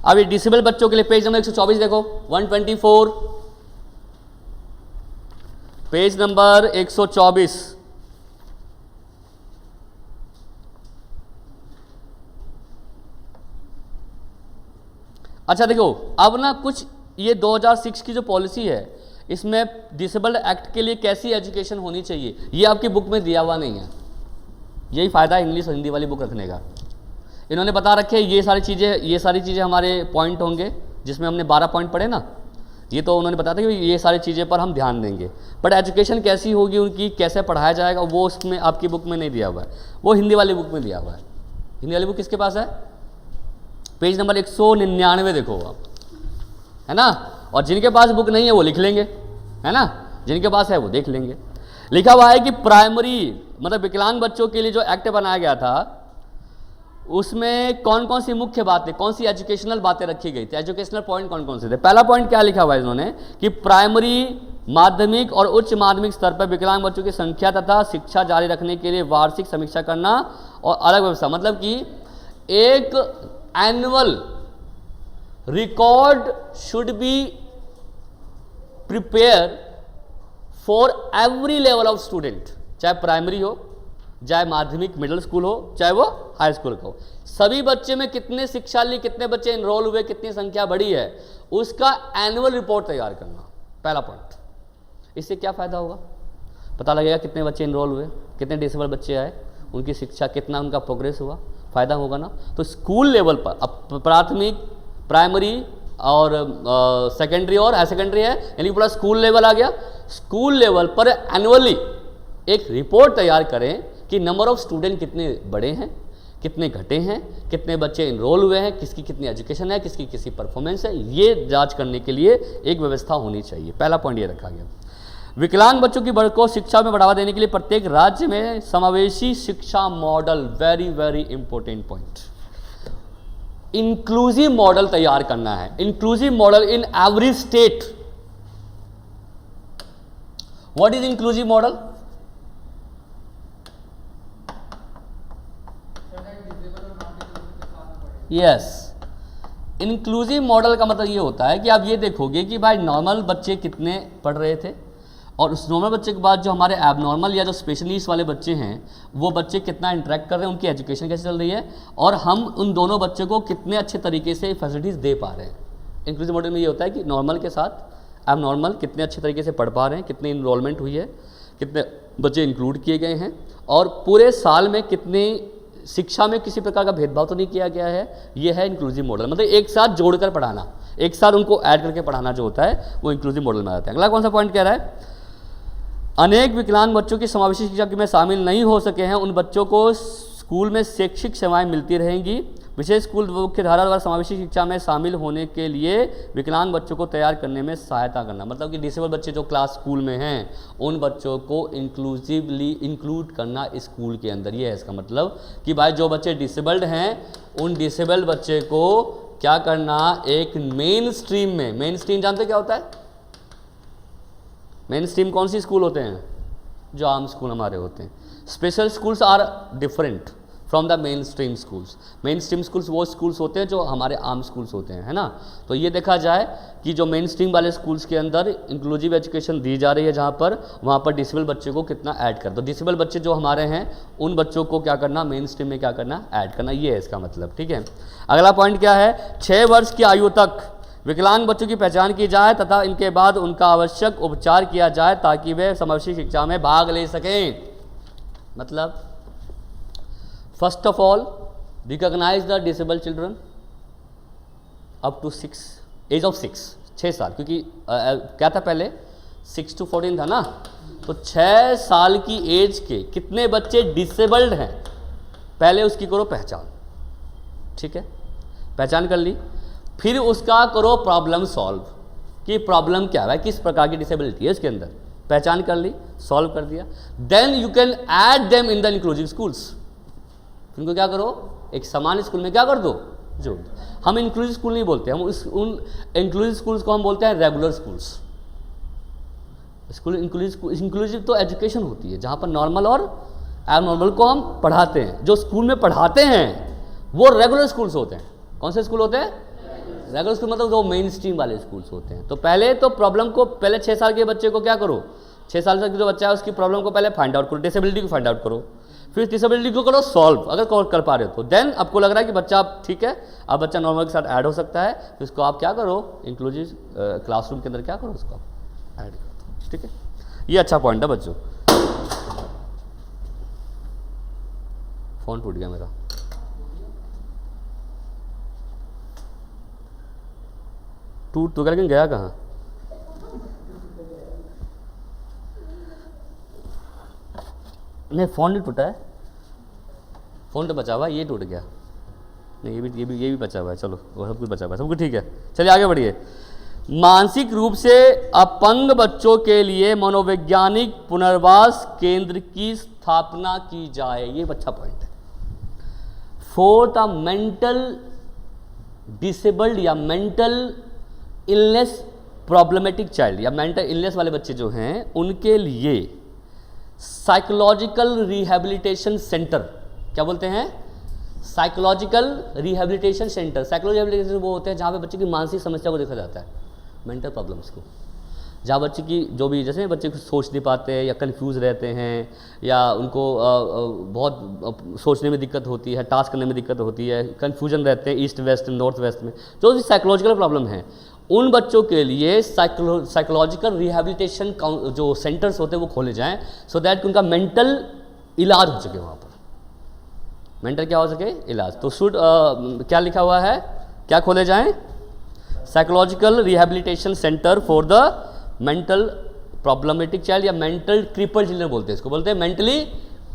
अब ये डिसेबल बच्चों के लिए पेज नंबर 124 देखो, 124, पेज नंबर 124। अच्छा देखो, अब ना कुछ ये 2006 की जो पॉलिसी है, इसमें डिसेबल्ड एक्ट के लिए कैसी एजुकेशन होनी चाहिए, ये आपकी बुक में दिया हुआ नहीं है। यही फायदा है इंग्लिश हिंदी वाली बुक रखने का, इन्होंने बता रखे ये सारी चीज़ें हमारे पॉइंट होंगे, जिसमें हमने 12 पॉइंट पढ़े ना, ये तो उन्होंने बताया था कि ये सारी चीज़ें पर हम ध्यान देंगे। बट एजुकेशन कैसी होगी उनकी, कैसे पढ़ाया जाएगा, वो उसमें आपकी बुक में नहीं दिया हुआ है, वो हिंदी वाली बुक में दिया हुआ है। हिंदी वाली बुक किसके पास है? पेज नंबर 199 देखो आप, है ना। और जिनके पास बुक नहीं है वो लिख लेंगे, है ना, जिनके पास है वो देख लेंगे। लिखा हुआ है कि प्राइमरी मतलब विकलांग बच्चों के लिए जो एक्ट बनाया गया था, उसमें कौन कौन सी मुख्य बातें, कौन सी एजुकेशनल बातें रखी गई थी, एजुकेशनल पॉइंट कौन कौन से थे। पहला पॉइंट क्या लिखा हुआ है इन्होंने कि प्राइमरी, माध्यमिक और उच्च माध्यमिक स्तर पर विकलांग बच्चों की संख्या तथा शिक्षा जारी रखने के लिए वार्षिक समीक्षा करना और अलग व्यवस्था, मतलब कि एक annual record should be prepare for every level of student, चाहे प्राइमरी हो, चाहे माध्यमिक मिडिल स्कूल हो, चाहे वो हाई स्कूल का हो। सभी बच्चे में कितने शिक्षा लिए, कितने बच्चे इनरोल हुए, कितनी संख्या बढ़ी है, उसका एनुअल रिपोर्ट तैयार करना। पहला पॉइंट। इससे क्या फ़ायदा होगा, पता लगेगा कितने बच्चे इनरोल हुए, कितने डिसेबल बच्चे आए, उनकी शिक्षा कितना उनका प्रोग्रेस हुआ, फ़ायदा होगा ना। तो स्कूल लेवल पर, अब प्राथमिक, प्राइमरी और सेकेंडरी और हायर सेकेंडरी है, यानी पूरा स्कूल लेवल आ गया। स्कूल लेवल पर एनुअली एक रिपोर्ट तैयार करें कि नंबर ऑफ स्टूडेंट कितने बढ़े हैं, कितने घटे हैं, कितने बच्चे इनरोल हुए हैं, किसकी कितनी एजुकेशन है, किसकी किसी परफॉर्मेंस है, ये जांच करने के लिए एक व्यवस्था होनी चाहिए। पहला पॉइंट ये रखा गया। विकलांग बच्चों की बढ़ को शिक्षा में बढ़ावा देने के लिए प्रत्येक राज्य में समावेशी शिक्षा model, very very important point, inclusive model तैयार करना है। Inclusive model in every state. What is inclusive model? Yes, inclusive model का मतलब ये होता है कि आप ये देखोगे कि भाई नॉर्मल बच्चे कितने पढ़ रहे थे और उस नॉर्मल बच्चे के बाद जो हमारे एबनॉर्मल या जो स्पेशल नीड्स वाले बच्चे हैं वो बच्चे कितना इंटरेक्ट कर रहे हैं, उनकी एजुकेशन कैसे चल रही है और हम उन दोनों बच्चों को कितने अच्छे तरीके से फैसिलिटीज़ दे पा रहे हैं। इंक्लूसिव मॉडल में ये होता है कि नॉर्मल के साथ एबनॉर्मल कितने अच्छे तरीके से पढ़ पा रहे हैं, कितनी इनरोलमेंट हुई है, कितने बच्चे इंक्लूड किए गए हैं और पूरे साल में कितनी शिक्षा में किसी प्रकार का भेदभाव तो नहीं किया गया है। ये है इंक्लूसिव मॉडल, मतलब एक साथ जोड़कर पढ़ाना, एक साथ उनको ऐड करके पढ़ाना जो होता है वो इंक्लूसिव मॉडल में आता है। अगला कौन सा पॉइंट कह रहा है? अनेक विकलांग बच्चों की समावेशी शिक्षा में शामिल नहीं हो सके हैं उन बच्चों को स्कूल में शैक्षिक सेवाएं मिलती रहेंगी। विशेष स्कूल मुख्य धारा द्वारा समावेशी शिक्षा में शामिल होने के लिए विकलांग बच्चों को तैयार करने में सहायता करना, मतलब कि डिसेबल बच्चे जो क्लास स्कूल में हैं उन बच्चों को इंक्लूसिवली इंक्लूड करना स्कूल के अंदर। ये है इसका मतलब कि भाई जो बच्चे डिसेबल्ड हैं उन डिसेबल्ड बच्चे को क्या करना, एक मेन स्ट्रीम में, मेन स्ट्रीम जानते क्या होता है? मेन स्ट्रीम कौन सी स्कूल होते हैं? जो आम स्कूल हमारे होते हैं। Special schools are different from the main stream schools. Main stream schools वो स्कूल्स होते हैं जो हमारे आम स्कूल्स होते हैं, है ना। तो ये देखा जाए कि जो मेन स्ट्रीम वाले स्कूल्स के अंदर इंक्लूसिव एजुकेशन दी जा रही है जहाँ पर, वहाँ पर डिसेबल बच्चे को कितना ऐड कर दो। डिसेबल बच्चे जो हमारे हैं उन बच्चों को क्या करना, मेन स्ट्रीम में क्या करना, ऐड करना। ये है इसका मतलब, ठीक है। अगला पॉइंट क्या है? 6 वर्ष की आयु तक विकलांग बच्चों की पहचान की जाए तथा इनके बाद उनका आवश्यक उपचार किया जाए ताकि वे समावेशी शिक्षा में भाग ले सकें। मतलब first of all recognize the disable children up to 6 age of 6 साल, क्योंकि क्या था पहले 6 to 14 था ना, तो 6 साल की एज के कितने बच्चे डिसेबल्ड हैं पहले उसकी करो पहचान, ठीक है। पहचान कर ली, फिर उसका करो प्रॉब्लम सॉल्व कि प्रॉब्लम क्या है, किस प्रकार की डिसेबिलिटी है उसके अंदर। पहचान कर ली, सॉल्व कर दिया, then you can add them in the inclusive schools. उनको क्या करो, एक समान स्कूल में क्या कर दो, जोड़ दो। हम इंक्लूसिव स्कूल नहीं बोलते, हम उन इंक्लूसिव स्कूल्स को हम बोलते हैं रेगुलर स्कूल्स। स्कूल इंक्लूसिव तो एजुकेशन होती है जहाँ पर नॉर्मल और एबनॉर्मल को हम पढ़ाते हैं। जो स्कूल में पढ़ाते हैं वो रेगुलर स्कूल्स होते हैं। कौन से स्कूल होते हैं? रेगुलर स्कूल, मतलब जो मेन स्ट्रीम वाले स्कूल्स होते हैं। तो पहले तो प्रॉब्लम को, पहले 6 साल के बच्चे को क्या करो, 6 साल तक जो बच्चा है उसकी प्रॉब्लम को पहले फाइंड आउट करो, डिसेबिलिटी को फाइंड आउट करो, फिर डिसेबिलिटी को करो सॉल्व, अगर कर पा रहे हो तो। देन आपको लग रहा है कि बच्चा अब ठीक है, अब बच्चा नॉर्मल के साथ ऐड हो सकता है, तो इसको आप क्या करो, इंक्लूसिव क्लासरूम के अंदर क्या करो, उसको ऐड करो, ठीक है। ये अच्छा पॉइंट है बच्चों। फोन टूट गया मेरा। टूट तो लेकिन गया कहाँ? नहीं, फ़ोन नहीं टूटा है, फ़ोन तो बचा हुआ है, ये टूट गया। नहीं, ये भी बचा हुआ है। चलो, वो सब कुछ बचा हुआ है, सब कुछ ठीक है। चलिए आगे बढ़िए। मानसिक रूप से अपंग बच्चों के लिए मनोवैज्ञानिक पुनर्वास केंद्र की स्थापना की जाए। ये अच्छा पॉइंट है। फॉर द मेंटल डिसेबल्ड या मेंटल इलनेस प्रॉब्लमेटिक चाइल्ड या मेंटल इलनेस वाले बच्चे जो हैं उनके लिए साइकोलॉजिकल रिहैबिलिटेशन सेंटर, क्या बोलते हैं, psychological rehabilitation centre. Psychological rehabilitation वो होते हैं जहाँ पे बच्चे की मानसिक समस्या को देखा जाता है, मेंटल प्रॉब्लम्स को, जहाँ बच्चे की जो भी, जैसे बच्चे सोच नहीं पाते हैं या कंफ्यूज रहते हैं या उनको बहुत सोचने में दिक्कत होती है, टास्क करने में दिक्कत होती है, कंफ्यूजन रहते हैं ईस्ट वेस्ट नॉर्थ वेस्ट में, जो भी साइकोलॉजिकल प्रॉब्लम है उन बच्चों के लिए साइकोलॉजिकल रिहैबिलिटेशन जो सेंटर्स होते हैं वो खोले जाएं, सो दैट उनका मेंटल इलाज हो सके वहाँ पर, मेंटल क्या हो सके, इलाज। तो शुड क्या लिखा हुआ है, क्या खोले जाएं, psychological rehabilitation centre for the mental problematic child, या मेंटल क्रिपल्ड चिल्ड्रन बोलते हैं इसको, बोलते हैं मेंटली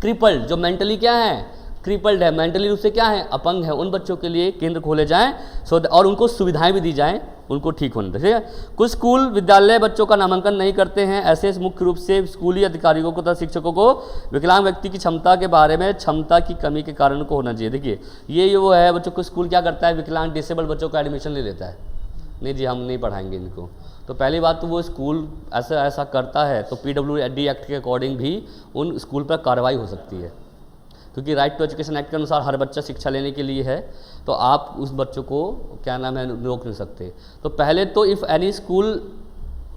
क्रिपल्ड, जो मेंटली क्या है, क्रिपल्ड है, मेंटली रूप से क्या है, अपंग है, उन बच्चों के लिए केंद्र खोले जाएं, और उनको सुविधाएं भी दी जाएं उनको ठीक होने, ठीक है। कुछ स्कूल विद्यालय बच्चों का नामांकन नहीं करते हैं, ऐसे मुख्य रूप से स्कूली अधिकारियों को तथा शिक्षकों को विकलांग व्यक्ति की क्षमता के बारे में क्षमता की कमी के कारण को होना चाहिए। देखिए ये वो है, बच्चों को स्कूल क्या करता है, विकलांग डिसेबल्ड बच्चों का एडमिशन ले लेता है, नहीं जी हम नहीं पढ़ाएंगे इनको। तो पहली बात तो वो स्कूल ऐसा करता है तो PWD एक्ट के अकॉर्डिंग भी उन स्कूल पर कार्रवाई हो सकती है, क्योंकि राइट टू एजुकेशन एक्ट के अनुसार हर बच्चा शिक्षा लेने के लिए है, तो आप उस बच्चों को क्या नाम है रोक नहीं सकते। तो पहले तो इफ़ एनी स्कूल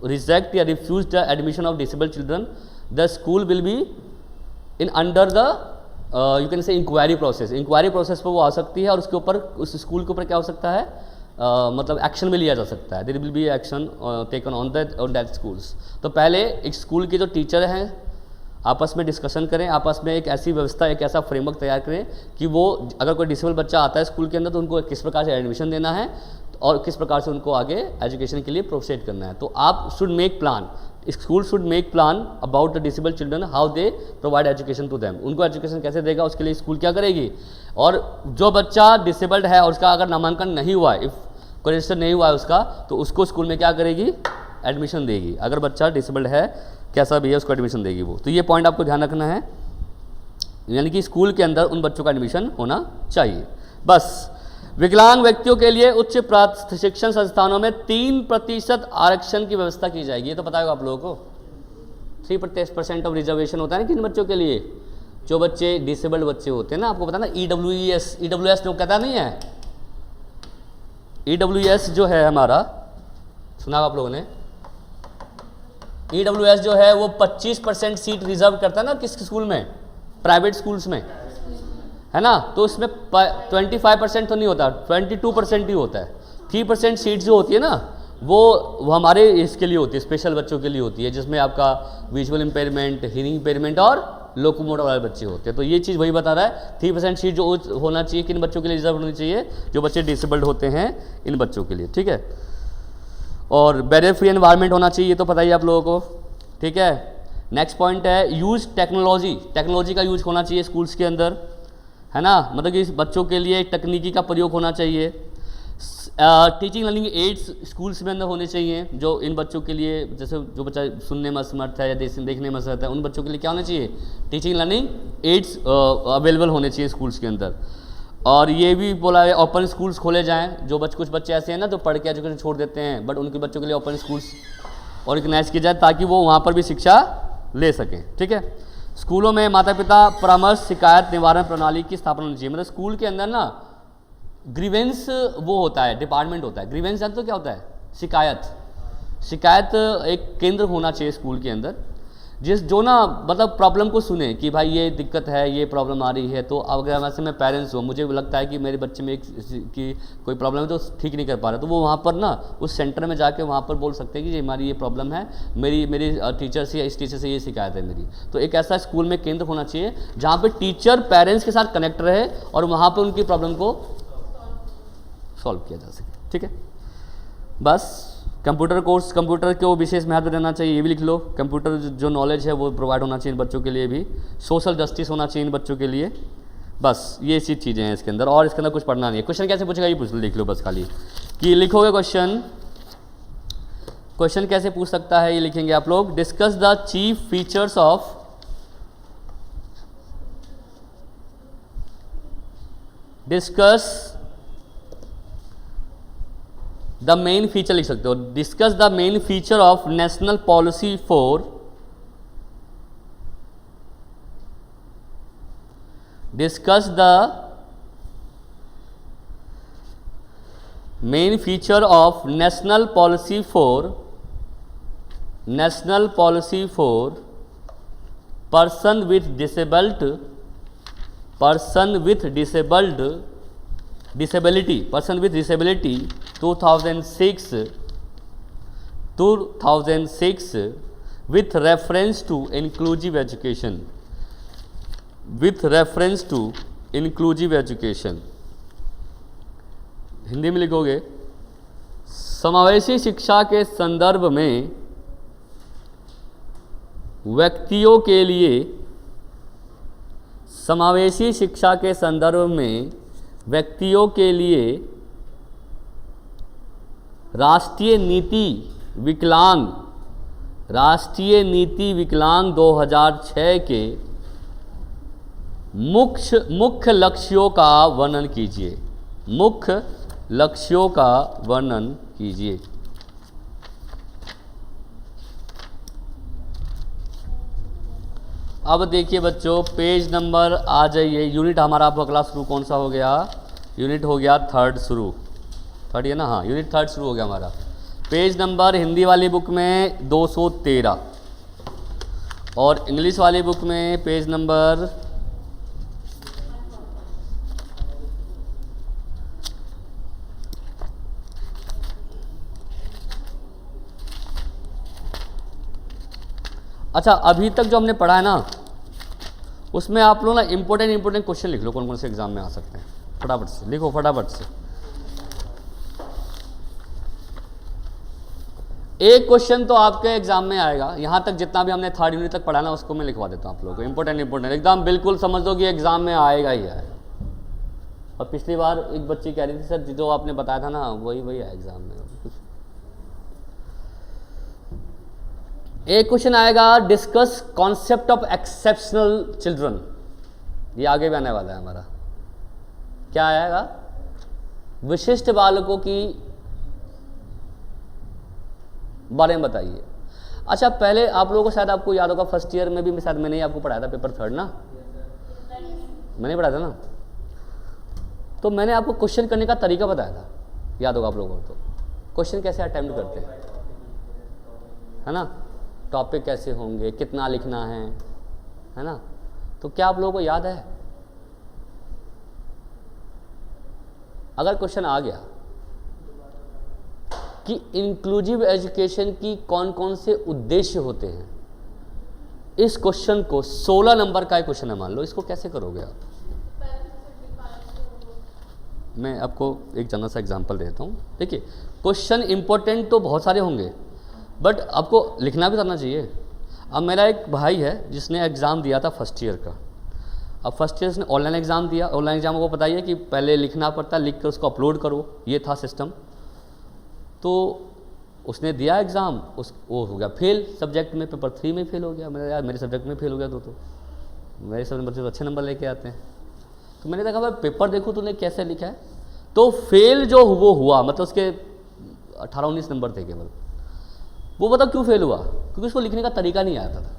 रिजेक्ट या refuse the admission of disabled children, the school will be in under the you can say inquiry process, inquiry process पर वो आ सकती है, और उसके ऊपर उस स्कूल के ऊपर क्या हो सकता है, मतलब एक्शन भी लिया जा सकता है, there will be action taken on that schools. तो पहले एक स्कूल के जो टीचर हैं आपस में डिस्कशन करें, आपस में एक ऐसी व्यवस्था, एक ऐसा फ्रेमवर्क तैयार करें कि वो अगर कोई डिसेबल बच्चा आता है स्कूल के अंदर तो उनको किस प्रकार से एडमिशन देना है और किस प्रकार से उनको आगे एजुकेशन के लिए प्रोसीड करना है। तो आप should make plan, school should make plan about the disabled children, how they provide education to them, उनको एजुकेशन कैसे देगा उसके लिए स्कूल क्या करेगी। और जो बच्चा डिसेबल्ड है और उसका अगर नामांकन नहीं हुआ है, इफ़ कोई रजिस्टर नहीं हुआ है उसका, तो उसको स्कूल में क्या करेगी, एडमिशन देगी। अगर बच्चा डिसेबल्ड है कैसा भी है उसको एडमिशन देगी वो। तो ये पॉइंट आपको ध्यान रखना है, यानी कि स्कूल के अंदर उन बच्चों का एडमिशन होना चाहिए। बस विकलांग व्यक्तियों के लिए उच्च शिक्षण संस्थानों में 3% आरक्षण की व्यवस्था की जाएगी। ये तो पता होगा आप लोगों को, 3% ऑफ रिजर्वेशन होता है ना किन बच्चों के लिए, जो बच्चे डिसेबल्ड बच्चे होते हैं ना, आपको पता ना EWS लोग कहता नहीं है, EWS जो है हमारा, सुना आप लोगों ने, EWS जो है वो 25% सीट रिजर्व करता है ना किस स्कूल में, प्राइवेट स्कूल्स में, है ना। तो इसमें 25% तो नहीं होता, 22% ही होता है। 3% सीट जो होती है ना वो हमारे इसके लिए होती है, स्पेशल बच्चों के लिए होती है, जिसमें आपका विजुअल इम्पेयरमेंट, हियरिंग इम्पेयरमेंट और लोकोमोटर वाले बच्चे होते हैं। तो ये चीज़ वही बता रहा है, 3% सीट जो होना चाहिए किन बच्चों के लिए रिजर्व होनी चाहिए, जो बच्चे डिसेबल्ड होते हैं इन बच्चों के लिए, ठीक है। और बैरियर फ्री एनवायरनमेंट होना चाहिए, ये तो पता ही आप लोगों को, ठीक है। नेक्स्ट पॉइंट है यूज टेक्नोलॉजी का यूज होना चाहिए स्कूल्स के अंदर, है ना, मतलब कि बच्चों के लिए तकनीकी का प्रयोग होना चाहिए। टीचिंग लर्निंग एड्स स्कूल्स में अंदर होने चाहिए, जो इन बच्चों के लिए, जैसे जो बच्चा सुनने में असमर्थ है या देखने में असमर्थ है, उन बच्चों के लिए क्या होना चाहिए, टीचिंग लर्निंग एड्स अवेलेबल होने चाहिए स्कूल्स के अंदर। और ये भी बोला है ओपन स्कूल्स खोले जाएं, जो कुछ बच्चे ऐसे हैं ना जो पढ़ के एजुकेशन छोड़ देते हैं, बट उनके बच्चों के लिए ओपन स्कूल्स ऑर्गेनाइज किया जाए ताकि वो वहाँ पर भी शिक्षा ले सकें, ठीक है। स्कूलों में माता पिता परामर्श शिकायत निवारण प्रणाली की स्थापना होनी चाहिए। मतलब स्कूल के अंदर ना ग्रीवेंस वो होता है, डिपार्टमेंट होता है, ग्रीवेंस जानते हो क्या होता है, शिकायत एक केंद्र होना चाहिए स्कूल के अंदर, जो ना मतलब प्रॉब्लम को सुने कि भाई ये दिक्कत है, ये प्रॉब्लम आ रही है। तो अगर वैसे मैं पेरेंट्स हूँ, मुझे लगता है कि मेरे बच्चे में कि कोई प्रॉब्लम है तो ठीक नहीं कर पा रहा, तो वो वहाँ पर ना उस सेंटर में जाके वहाँ पर बोल सकते हैं कि हमारी ये प्रॉब्लम है, मेरी टीचर से या इस टीचर से ये शिकायत है मेरी। तो एक ऐसा स्कूल में केंद्र होना चाहिए जहाँ पर टीचर पेरेंट्स के साथ कनेक्ट रहे और वहाँ पर उनकी प्रॉब्लम को सॉल्व किया जा सके, ठीक है। बस कंप्यूटर कोर्स, कंप्यूटर को विशेष महत्व देना चाहिए, ये भी लिख लो। कंप्यूटर जो नॉलेज है वो प्रोवाइड होना चाहिए इन बच्चों के लिए भी। सोशल जस्टिस होना चाहिए इन बच्चों के लिए। बस ये सी चीज़ें हैं इसके अंदर, और इसके अंदर कुछ पढ़ना नहीं है। क्वेश्चन कैसे पूछेगा ये पूछ लो, लिख लो बस खाली कि लिखोगे क्वेश्चन कैसे पूछ सकता है, ये लिखेंगे आप लोग। Discuss the chief features of the main feature लिख सकते हो। Discuss the main feature of national policy for discuss the main feature of national policy for person with disability 2006 2006 with reference to inclusive education, with reference to inclusive education, Hindi में लिखोगे समावेशी शिक्षा के संदर्भ में व्यक्तियों के लिए, समावेशी शिक्षा के संदर्भ में व्यक्तियों के लिए राष्ट्रीय नीति विकलांग 2006 के मुख्य लक्ष्यों का वर्णन कीजिए, मुख्य लक्ष्यों का वर्णन कीजिए। अब देखिए बच्चों, पेज नंबर आ जाइए। यूनिट हमारा आपका क्लास शुरू कौन सा हो गया? यूनिट हो गया थर्ड शुरू, थर्ड है ना? हाँ, यूनिट थर्ड शुरू हो गया हमारा। पेज नंबर हिंदी वाली बुक में 213 और इंग्लिश वाली बुक में पेज नंबर 'अच्छा, अभी तक जो हमने पढ़ा है ना, उसमें आप लोग ना इंपॉर्टेंट क्वेश्चन लिख लो, कौन कौन से एग्जाम में आ सकते हैं। फटाफट से लिखो, फटाफट से। एक क्वेश्चन तो आपके एग्जाम में आएगा। यहाँ तक जितना भी हमने थर्ड यूनिट तक पढ़ा ना, उसको मैं लिखवा देता हूँ आप लोगों को। इंपॉर्टेंट एकदम बिल्कुल समझ लो कि एग्जाम में आएगा ही आएगा। और पिछली बार एक बच्ची कह रही थी सर जो आपने बताया था ना, वही है एग्जाम में। एक क्वेश्चन आएगा, discuss concept of exceptional children. ये आगे भी आने वाला है हमारा। क्या आएगा? विशिष्ट बालकों की बारे में बताइए। अच्छा, पहले आप लोगों को शायद आपको याद होगा, फर्स्ट ईयर में भी शायद मैंने ही आपको पढ़ाया था, पेपर थर्ड ना, मैंने पढ़ाया था ना। तो मैंने आपको क्वेश्चन करने का तरीका बताया था, याद होगा आप लोगों को। तो क्वेश्चन कैसे अटेम्प्ट करते हैं, है ना? टॉपिक कैसे होंगे, कितना लिखना है ना? तो क्या आप लोगों को याद है? अगर क्वेश्चन आ गया कि इंक्लूसिव एजुकेशन की कौन कौन से उद्देश्य होते हैं, इस क्वेश्चन को 16 नंबर का क्वेश्चन है मान लो, इसको कैसे करोगे आप? मैं आपको एक जनरल सा एग्जांपल देता हूँ। देखिए, क्वेश्चन इंपॉर्टेंट तो बहुत सारे होंगे, बट आपको लिखना भी करना चाहिए। अब मेरा एक भाई है जिसने एग्ज़ाम दिया था फर्स्ट ईयर का। अब फर्स्ट ईयर उसने ऑनलाइन एग्ज़ाम दिया। ऑनलाइन एग्ज़ाम को पता ही है कि पहले लिखना पड़ता, लिख कर उसको अपलोड करो, ये था सिस्टम। तो उसने दिया एग्ज़ाम, वो हो गया फेल सब्जेक्ट में, पेपर 3 में फेल हो गया। मैंने यार मेरे सब्जेक्ट में फेल हो गया तो मेरे सब बच्चे तो अच्छे नंबर लेके आते हैं। तो मैंने देखा भाई पेपर देखो तूने कैसे लिखा है। तो फेल जो वो हुआ, मतलब उसके 18-19 नंबर थे केवल। वो बताओ क्यों फेल हुआ? क्योंकि उसको लिखने का तरीका नहीं आता था।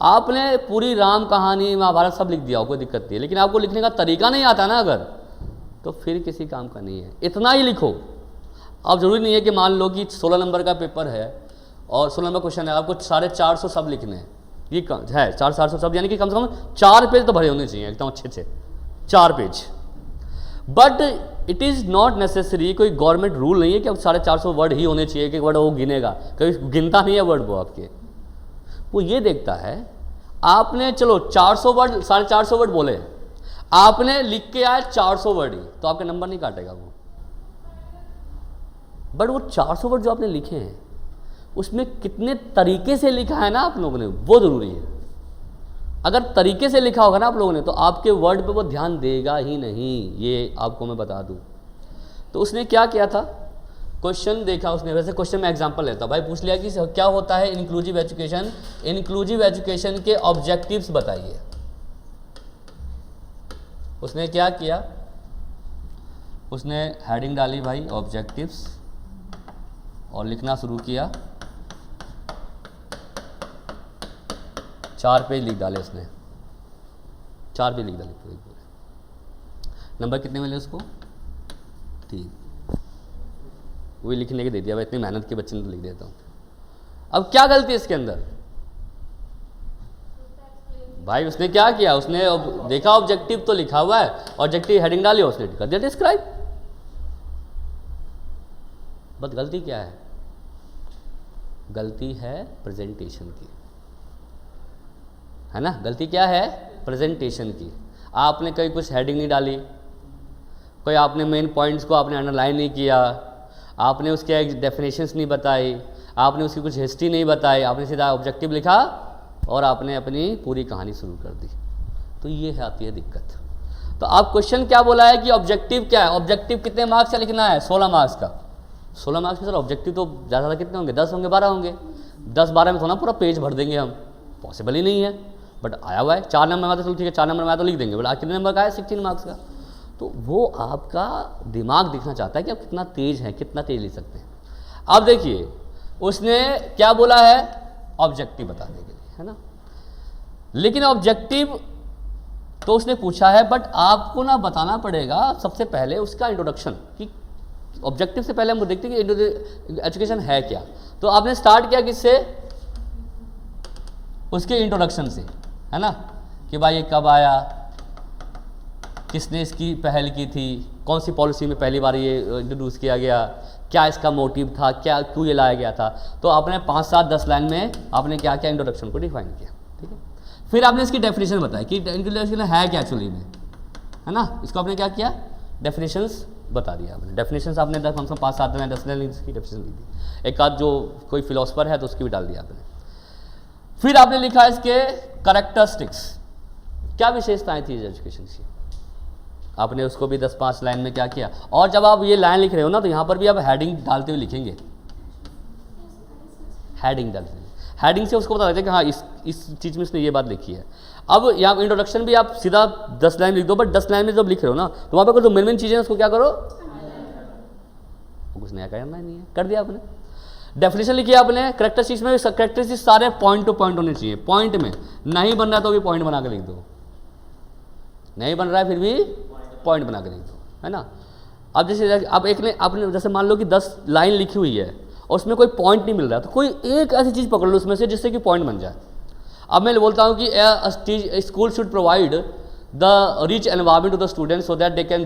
आपने पूरी राम कहानी महाभारत सब लिख दिया हो, कोई दिक्कत नहीं है, लेकिन आपको लिखने का तरीका नहीं आता ना अगर, तो फिर किसी काम का नहीं है। इतना ही लिखो। अब जरूरी नहीं है कि मान लो कि 16 नंबर का पेपर है और 16 नंबर क्वेश्चन है, आपको 450 सब लिखने हैं। ये है 450 सब, यानी कि कम से कम 4 पेज तो भरे होने चाहिए एकदम अच्छे 4 page. But it is not necessary, कोई गवर्नमेंट रूल नहीं है कि अब 450 वर्ड ही होने चाहिए कि वर्ड वो गिनेगा। कभी गिनता नहीं है वर्ड वो आपके। वो ये देखता है आपने चलो 400 वर्ड 450 वर्ड बोले, आपने लिख के आए 400 वर्ड ही, तो आपके नंबर नहीं काटेगा वो। बट वो 400 वर्ड जो आपने लिखे हैं उसमें कितने तरीके से लिखा है ना आप लोगों ने, वो ज़रूरी है। अगर तरीके से लिखा होगा ना आप लोगों ने, तो आपके वर्ड पे वो ध्यान देगा ही नहीं, ये आपको मैं बता दूं। तो उसने क्या किया था, क्वेश्चन देखा उसने। वैसे क्वेश्चन में एग्जांपल लेता भाई, पूछ लिया कि क्या होता है इंक्लूसिव एजुकेशन, इंक्लूसिव एजुकेशन के ऑब्जेक्टिव्स बताइए। उसने क्या किया, उसने हेडिंग डाली भाई ऑब्जेक्टिव्स और लिखना शुरू किया। 4 पेज लिख डाले उसने, 4 पेज लिख डाले पूरे। नंबर कितने मिले उसको? 3। वही लिखने के दे दिया भाई, इतनी मेहनत के बच्चे ने तो लिख देता हूँ। अब क्या गलती है इसके अंदर भाई? उसने क्या किया, उसने देखा ऑब्जेक्टिव तो लिखा हुआ है, ऑब्जेक्टिव हेडिंग डाली, उसने कर दिया डिस्क्राइब। बट गलती क्या है? गलती है प्रेजेंटेशन की, है ना। गलती क्या है? प्रेजेंटेशन की। आपने कहीं कुछ हेडिंग नहीं डाली, कोई आपने मेन पॉइंट्स को आपने अंडरलाइन नहीं किया, आपने उसके डेफिनेशंस नहीं बताई, आपने उसकी कुछ हिस्ट्री नहीं बताई, आपने सीधा ऑब्जेक्टिव लिखा और आपने अपनी पूरी कहानी शुरू कर दी। तो ये आती है दिक्कत। तो आप क्वेश्चन क्या बोला है कि ऑब्जेक्टिव क्या है? ऑब्जेक्टिव कितने मार्क्स का लिखना है? 16 मार्क्स का। 16 मार्क्स में सर ऑब्जेक्टिव तो ज़्यादा कितने होंगे? 10 होंगे, 12 होंगे। 10-12 में थोड़ा पूरा पेज भर देंगे हम, पॉसिबल ही नहीं है। बट आया हुआ है 4 नंबर में, तो चलो ठीक है 4 नंबर में तो लिख देंगे। बट कितने नंबर का है? 16 मार्क्स का। तो वो आपका दिमाग दिखना चाहता है कि आप कितना तेज हैं, कितना तेज लिख सकते हैं। अब देखिए उसने क्या बोला है? ऑब्जेक्टिव बताने के लिए, है ना। लेकिन ऑब्जेक्टिव तो उसने पूछा है, बट आपको ना बताना पड़ेगा सबसे पहले उसका इंट्रोडक्शन, कि ऑब्जेक्टिव से पहले हम देखते हैं कि एजुकेशन है क्या। तो आपने स्टार्ट किया किससे? उसके इंट्रोडक्शन से, है ना, कि भाई ये कब आया, किसने इसकी पहल की थी, कौन सी पॉलिसी में पहली बार ये इंट्रोड्यूस किया गया, क्या इसका मोटिव था, क्या क्यों ये लाया गया था। तो आपने 5, 7, 10 लाइन में आपने क्या क्या इंट्रोडक्शन को डिफाइन किया, ठीक है। फिर आपने इसकी डेफिनेशन बताई कि इंट्रोडक्शन है क्या एक्चुअली में, है ना। इसको आपने क्या किया? डेफिनेशंस बता दिया आपने। डेफिनेशंस आपने कम से कम 5, 7 लाइन 10 लाइन इसकी डेफिनेशन लिख दी। एक आध जो कोई फिलोसफर है तो उसकी भी डाल दिया आपने। फिर आपने लिखा इसके कैरेक्टरिस्टिक्स, क्या विशेषताएं थी एजुकेशन की, आपने उसको भी 10-5 लाइन में क्या किया। और जब आप ये लाइन लिख रहे हो ना, तो यहाँ पर भी आप हेडिंग डालते हुए लिखेंगे। हेडिंग डालते हुए, हेडिंग से उसको बता देते हैं कि हाँ इस चीज़ में इसने ये बात लिखी है। अब यहाँ इंट्रोडक्शन भी आप सीधा 10 लाइन लिख दो, बट 10 लाइन में जब लिख रहे हो ना, तो वहाँ पर जो मेन चीज़ें उसको क्या करो, कुछ नया करना नहीं है, कर दिया आपने। डेफिनेशन लिखी आपने। कैरेक्टरिस्टिक्स में कैरेक्टरिस्टिक्स सारे पॉइंट टू पॉइंट होने चाहिए। पॉइंट में नहीं बन रहा है तो भी पॉइंट बना के लिख दो, नहीं बन रहा है फिर भी पॉइंट बना के लिख दो, है ना। अब जैसे अब एक ने आपने जैसे मान लो कि 10 लाइन लिखी हुई है और उसमें कोई पॉइंट नहीं मिल रहा, तो कोई एक ऐसी चीज़ पकड़ लो उसमें से जिससे कि पॉइंट बन जाए। अब मैं बोलता हूँ कि school should provide the rich environment to the students so that they can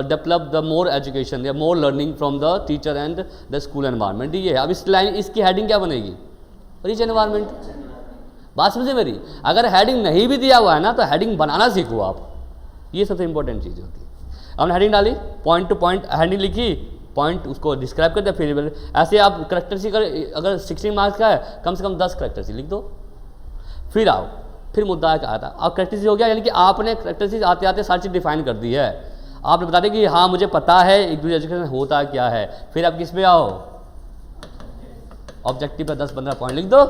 develop the more education या more learning from the teacher and the school environment. ये है। अब इस लाइन इसकी हेडिंग क्या बनेगी? Rich environment. बात समझे मेरी? अगर हेडिंग नहीं भी दिया हुआ है ना, तो हेडिंग बनाना सीखो आप, ये सबसे इंपॉर्टेंट चीज़ होती है। हमने हेडिंग डाली, पॉइंट टू पॉइंट हेडिंग लिखी, पॉइंट उसको डिस्क्राइब कर दिया। फिर ऐसे आप करेक्टरिस्टिक अगर 16 मार्क्स का है, कम से कम 10 करेक्टरिस्टिक लिख दो। फिर आओ, फिर मुद्दा क्या आता है? अब करेक्टरिस्टिक हो गया, यानी कि आपने करेक्टरिस्टिक आते आते सारी चीज़ डिफाइन कर दी है। आपने बता दें कि हाँ मुझे पता है एक दूसरे एजुकेशन होता क्या है। फिर आप किस पे आओ? ऑब्जेक्टिव पे 10-15 पॉइंट लिख दो,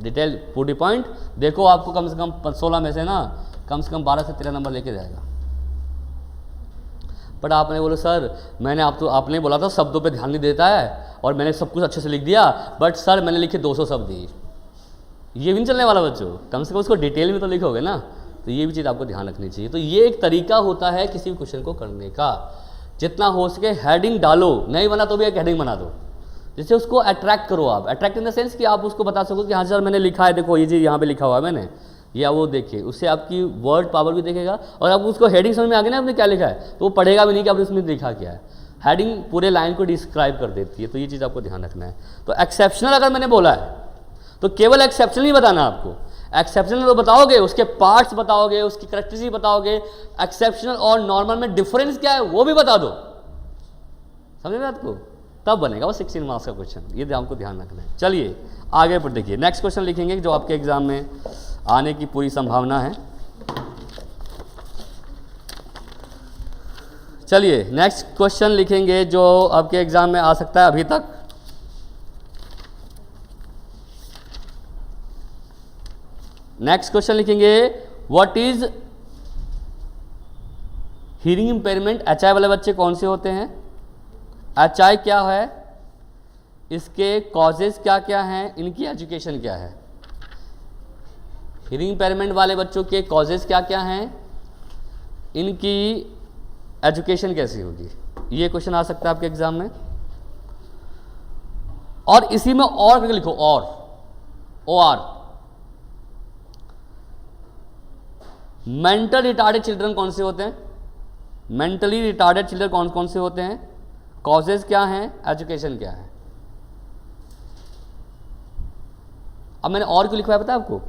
डिटेल पूरी पॉइंट। देखो आपको कम से कम 16 में से ना कम से कम 12 से 13 नंबर लेके जाएगा। बट आपने बोलो सर मैंने आपने बोला था शब्दों पे ध्यान नहीं देता है और मैंने सब कुछ अच्छे से लिख दिया, बट सर मैंने लिखे 200 शब्द ही। ये भी नहीं चलने वाला बच्चों, कम से कम उसको डिटेल में तो लिखोगे ना। तो ये भी चीज़ आपको ध्यान रखनी चाहिए। तो ये एक तरीका होता है किसी भी क्वेश्चन को करने का। जितना हो सके हेडिंग डालो, नहीं बना तो भी एक हेडिंग बना दो, जिससे उसको अट्रैक्ट करो आप। अट्रैक्ट इन द सेंस कि आप उसको बता सको कि हाँ सर मैंने लिखा है, देखो ये चीज़ यहाँ पे लिखा हुआ है मैंने, या वो देखिए। उससे आपकी वर्ड पावर भी देखेगा और आप उसको हेडिंग समझ में आ गया ना आपने क्या लिखा है, तो वो पढ़ेगा भी नहीं कि आपने उसमें लिखा क्या है। हेडिंग पूरे लाइन को डिस्क्राइब कर देती है। तो ये चीज़ आपको ध्यान रखना है। तो एक्सेप्शनल अगर मैंने बोला है तो केवल एक्सेप्शनल नहीं बताना आपको। एक्सेप्शनल तो बताओगे, उसके पार्ट्स बताओगे, उसकी कैरेक्टरिस्टिक बताओगे, एक्सेप्शनल और नॉर्मल में डिफरेंस क्या है वो भी बता दो। समझ में आपको? तब बनेगा वो 16 मार्क्स का क्वेश्चन। ये आपको ध्यान रखना है। चलिए आगे पर देखिए, नेक्स्ट क्वेश्चन लिखेंगे जो आपके एग्जाम में आने की पूरी संभावना है। चलिए नेक्स्ट क्वेश्चन लिखेंगे जो आपके एग्जाम में आ सकता है अभी तक। नेक्स्ट क्वेश्चन लिखेंगे, what is hearing impairment. HI वाले बच्चे कौन से होते हैं? एचआई क्या है, इसके कॉजेज क्या क्या हैं, इनकी एजुकेशन क्या है। हियरिंग इंपेयरमेंट वाले बच्चों के कॉजेज क्या क्या हैं, इनकी एजुकेशन कैसी होगी। ये क्वेश्चन आ सकता है आपके एग्जाम में। और इसी में और करके लिखो, और मेंटल रिटार्डेड चिल्ड्रन कौन से होते हैं, मेंटली रिटार्डेड चिल्ड्रन कौन कौन से होते हैं, कॉजेज क्या हैं, एजुकेशन क्या है। अब मैंने और क्यों लिखवाया पता है आपको,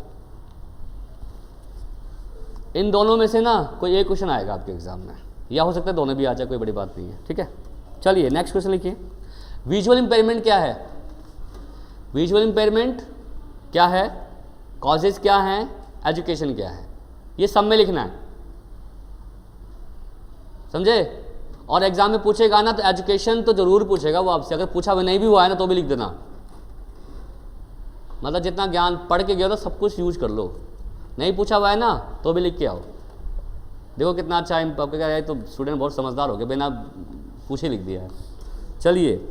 इन दोनों में से ना कोई एक क्वेश्चन आएगा आपके एग्जाम में, या हो सकता है दोनों भी आ जाए, कोई बड़ी बात नहीं है, ठीक है। चलिए नेक्स्ट क्वेश्चन लिखिए। विजुअल इंपेयरमेंट क्या है, विजुअल इंपेयरमेंट क्या है, कॉजेज क्या है, एजुकेशन क्या है, ये सब में लिखना है, समझे। और एग्जाम में पूछेगा ना तो एजुकेशन तो जरूर पूछेगा वो आपसे, अगर पूछा हुआ नहीं भी हुआ है ना तो भी लिख देना, मतलब जितना ज्ञान पढ़ के गया तो सब कुछ यूज कर लो, नहीं पूछा हुआ है ना तो भी लिख के आओ। देखो कितना अच्छा है, तो स्टूडेंट बहुत समझदार हो गए, बिना पूछे लिख दिया है। चलिए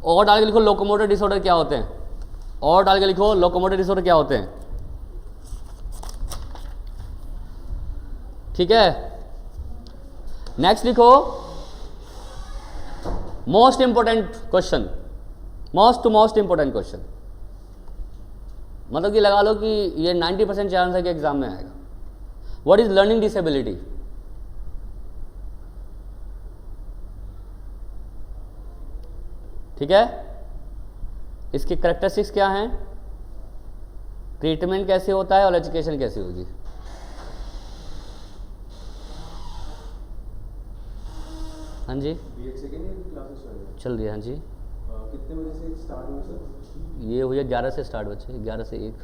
और डाल के लिखो लोकोमोटर डिसऑर्डर क्या होते हैं, और डाल के लिखो लोकोमोटर डिसऑर्डर क्या होते हैं, ठीक है। नेक्स्ट लिखो most important question, most important question, मतलब कि लगा लो कि ये 90% चांस है कि एग्जाम में आएगा। व्हाट इज लर्निंग डिसेबिलिटी, ठीक है। इसकी कैरेक्टरिस्टिक्स क्या हैं, ट्रीटमेंट कैसे होता है और एजुकेशन कैसे होगी। हाँ जी चल रही है, हाँ जी। कितने बजे से स्टार्ट हुआ सर? ये हुई 11 से स्टार्ट, बच्चे 11 से 1,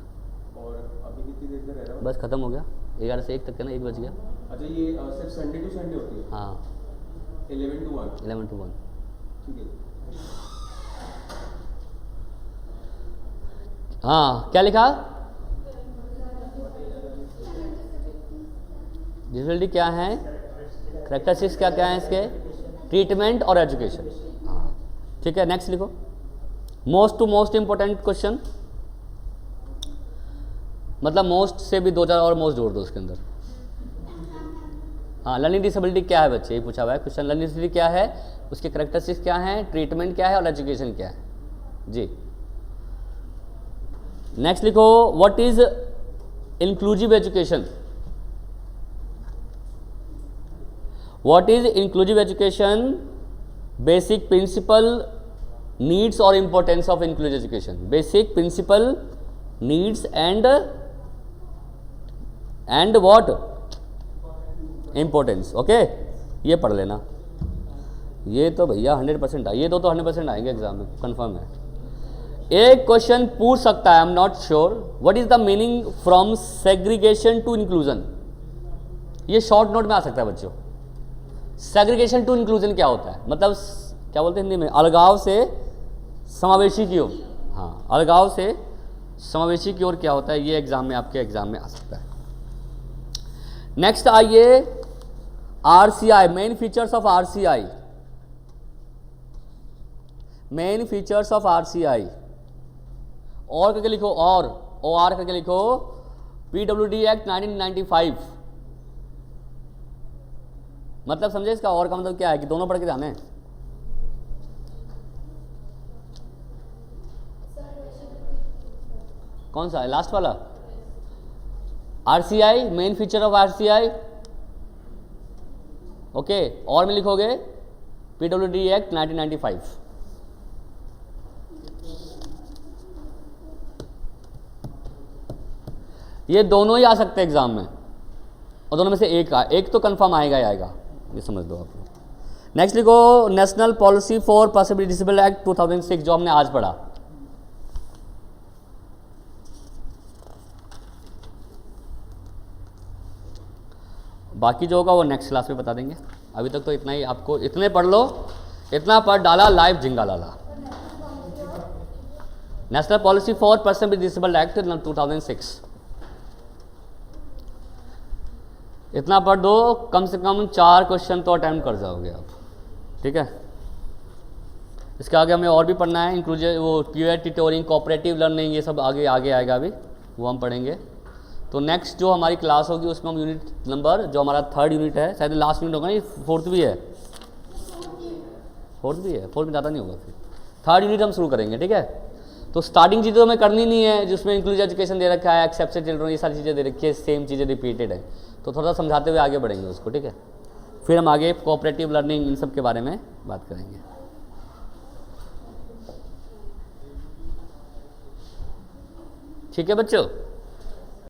और अभी कितनी देर का रह रहा है? बस खत्म हो गया, 11 से 1 तक है ना, 1 बज गया। अच्छा ये सिर्फ संडे टू संडे होती है? हाँ 11 to 1। 11 to 1, ठीक है। हाँ क्या लिखा, डिसेबिलिटी क्या है, कैरेक्टरिस्टिक्स क्या क्या है इसके, ट्रीटमेंट और एजुकेशन, हाँ ठीक है। नेक्स्ट लिखो most to most important question, मतलब मोस्ट से भी 2-4 और मोस्ट जोड़ दो उसके अंदर। हाँ लर्निंग डिसेबिलिटी क्या है बच्चे, ये पूछा हुआ है क्वेश्चन, लर्निंग डिसेबिलिटी क्या है, उसके कैरेक्टरिस्टिक्स क्या है, ट्रीटमेंट क्या है और एजुकेशन क्या है जी। नेक्स्ट लिखो what is inclusive education, what is inclusive education, basic principle needs और importance of inclusive education, basic principle needs and what importance, okay ये पढ़ लेना। ये तो भैया 100% आए, ये दो तो 100% आएंगे एग्जाम में, कंफर्म है। एक क्वेश्चन पूछ सकता है, I am not sure, what is the meaning from segregation to inclusion, ये शॉर्ट नोट में आ सकता है बच्चों। सेग्रीगेशन टू इंक्लूजन क्या होता है, मतलब क्या बोलते हैं हिंदी में, अलगाव से समावेशी की ओर, हाँ अलगाव से समावेशी की ओर क्या होता है, ये एग्जाम में आपके एग्जाम में आ सकता है। नेक्स्ट आइए RCI, main features of RCI, main features of RCI, और करके लिखो, और OR करके लिखो PWD एक्ट 1995, मतलब समझे इसका और का मतलब क्या है कि दोनों पढ़ के जाने हैं। कौन सा है लास्ट वाला, RCI, main feature of RCI, okay. और में लिखोगे PWD एक्ट 1995, ये दोनों ही आ सकते हैं एग्जाम में, और दोनों में से एक तो कंफर्म आएगा ही आएगा, ये समझ दो आप लोग। नेक्स्ट लिखो national policy for person with disable act 2006, जो हमने आज पढ़ा। बाकी जो होगा वो नेक्स्ट क्लास में बता देंगे, अभी तक तो इतना ही, आपको इतने पढ़ लो, इतना पढ़ डाला लाइव झिंगा लाला। National policy for person with disable act 2006, इतना पढ़ दो, कम से कम 4 क्वेश्चन तो अटेम्प्ट कर जाओगे आप, ठीक है। इसके आगे हमें और भी पढ़ना है, इंक्लूसिव वो पीयर ट्यूटोरिंग, कोऑपरेटिव लर्निंग, ये सब आगे आएगा अभी, वो हम पढ़ेंगे। तो नेक्स्ट जो हमारी क्लास होगी उसमें हम यूनिट नंबर, जो हमारा 3rd यूनिट है, शायद लास्ट यूनिट होगा, ये 4th भी है, 4th भी है, 4th में ज़्यादा नहीं होगा, फिर 3rd यूनिट हम शुरू करेंगे, ठीक है। तो स्टार्टिंग चीज़ें तो हमें करनी नहीं है, जिसमें इंक्लूसिव एजुकेशन दे रखा है, एक्सेप्टेड चिल्ड्रन, ये सारी चीज़ें दे रखी है, सेम चीज़ें रिपीटेड है, तो थोड़ा सा समझाते हुए आगे बढ़ेंगे उसको, ठीक है। फिर हम आगे कोऑपरेटिव लर्निंग, इन सब के बारे में बात करेंगे। ठीक है बच्चों।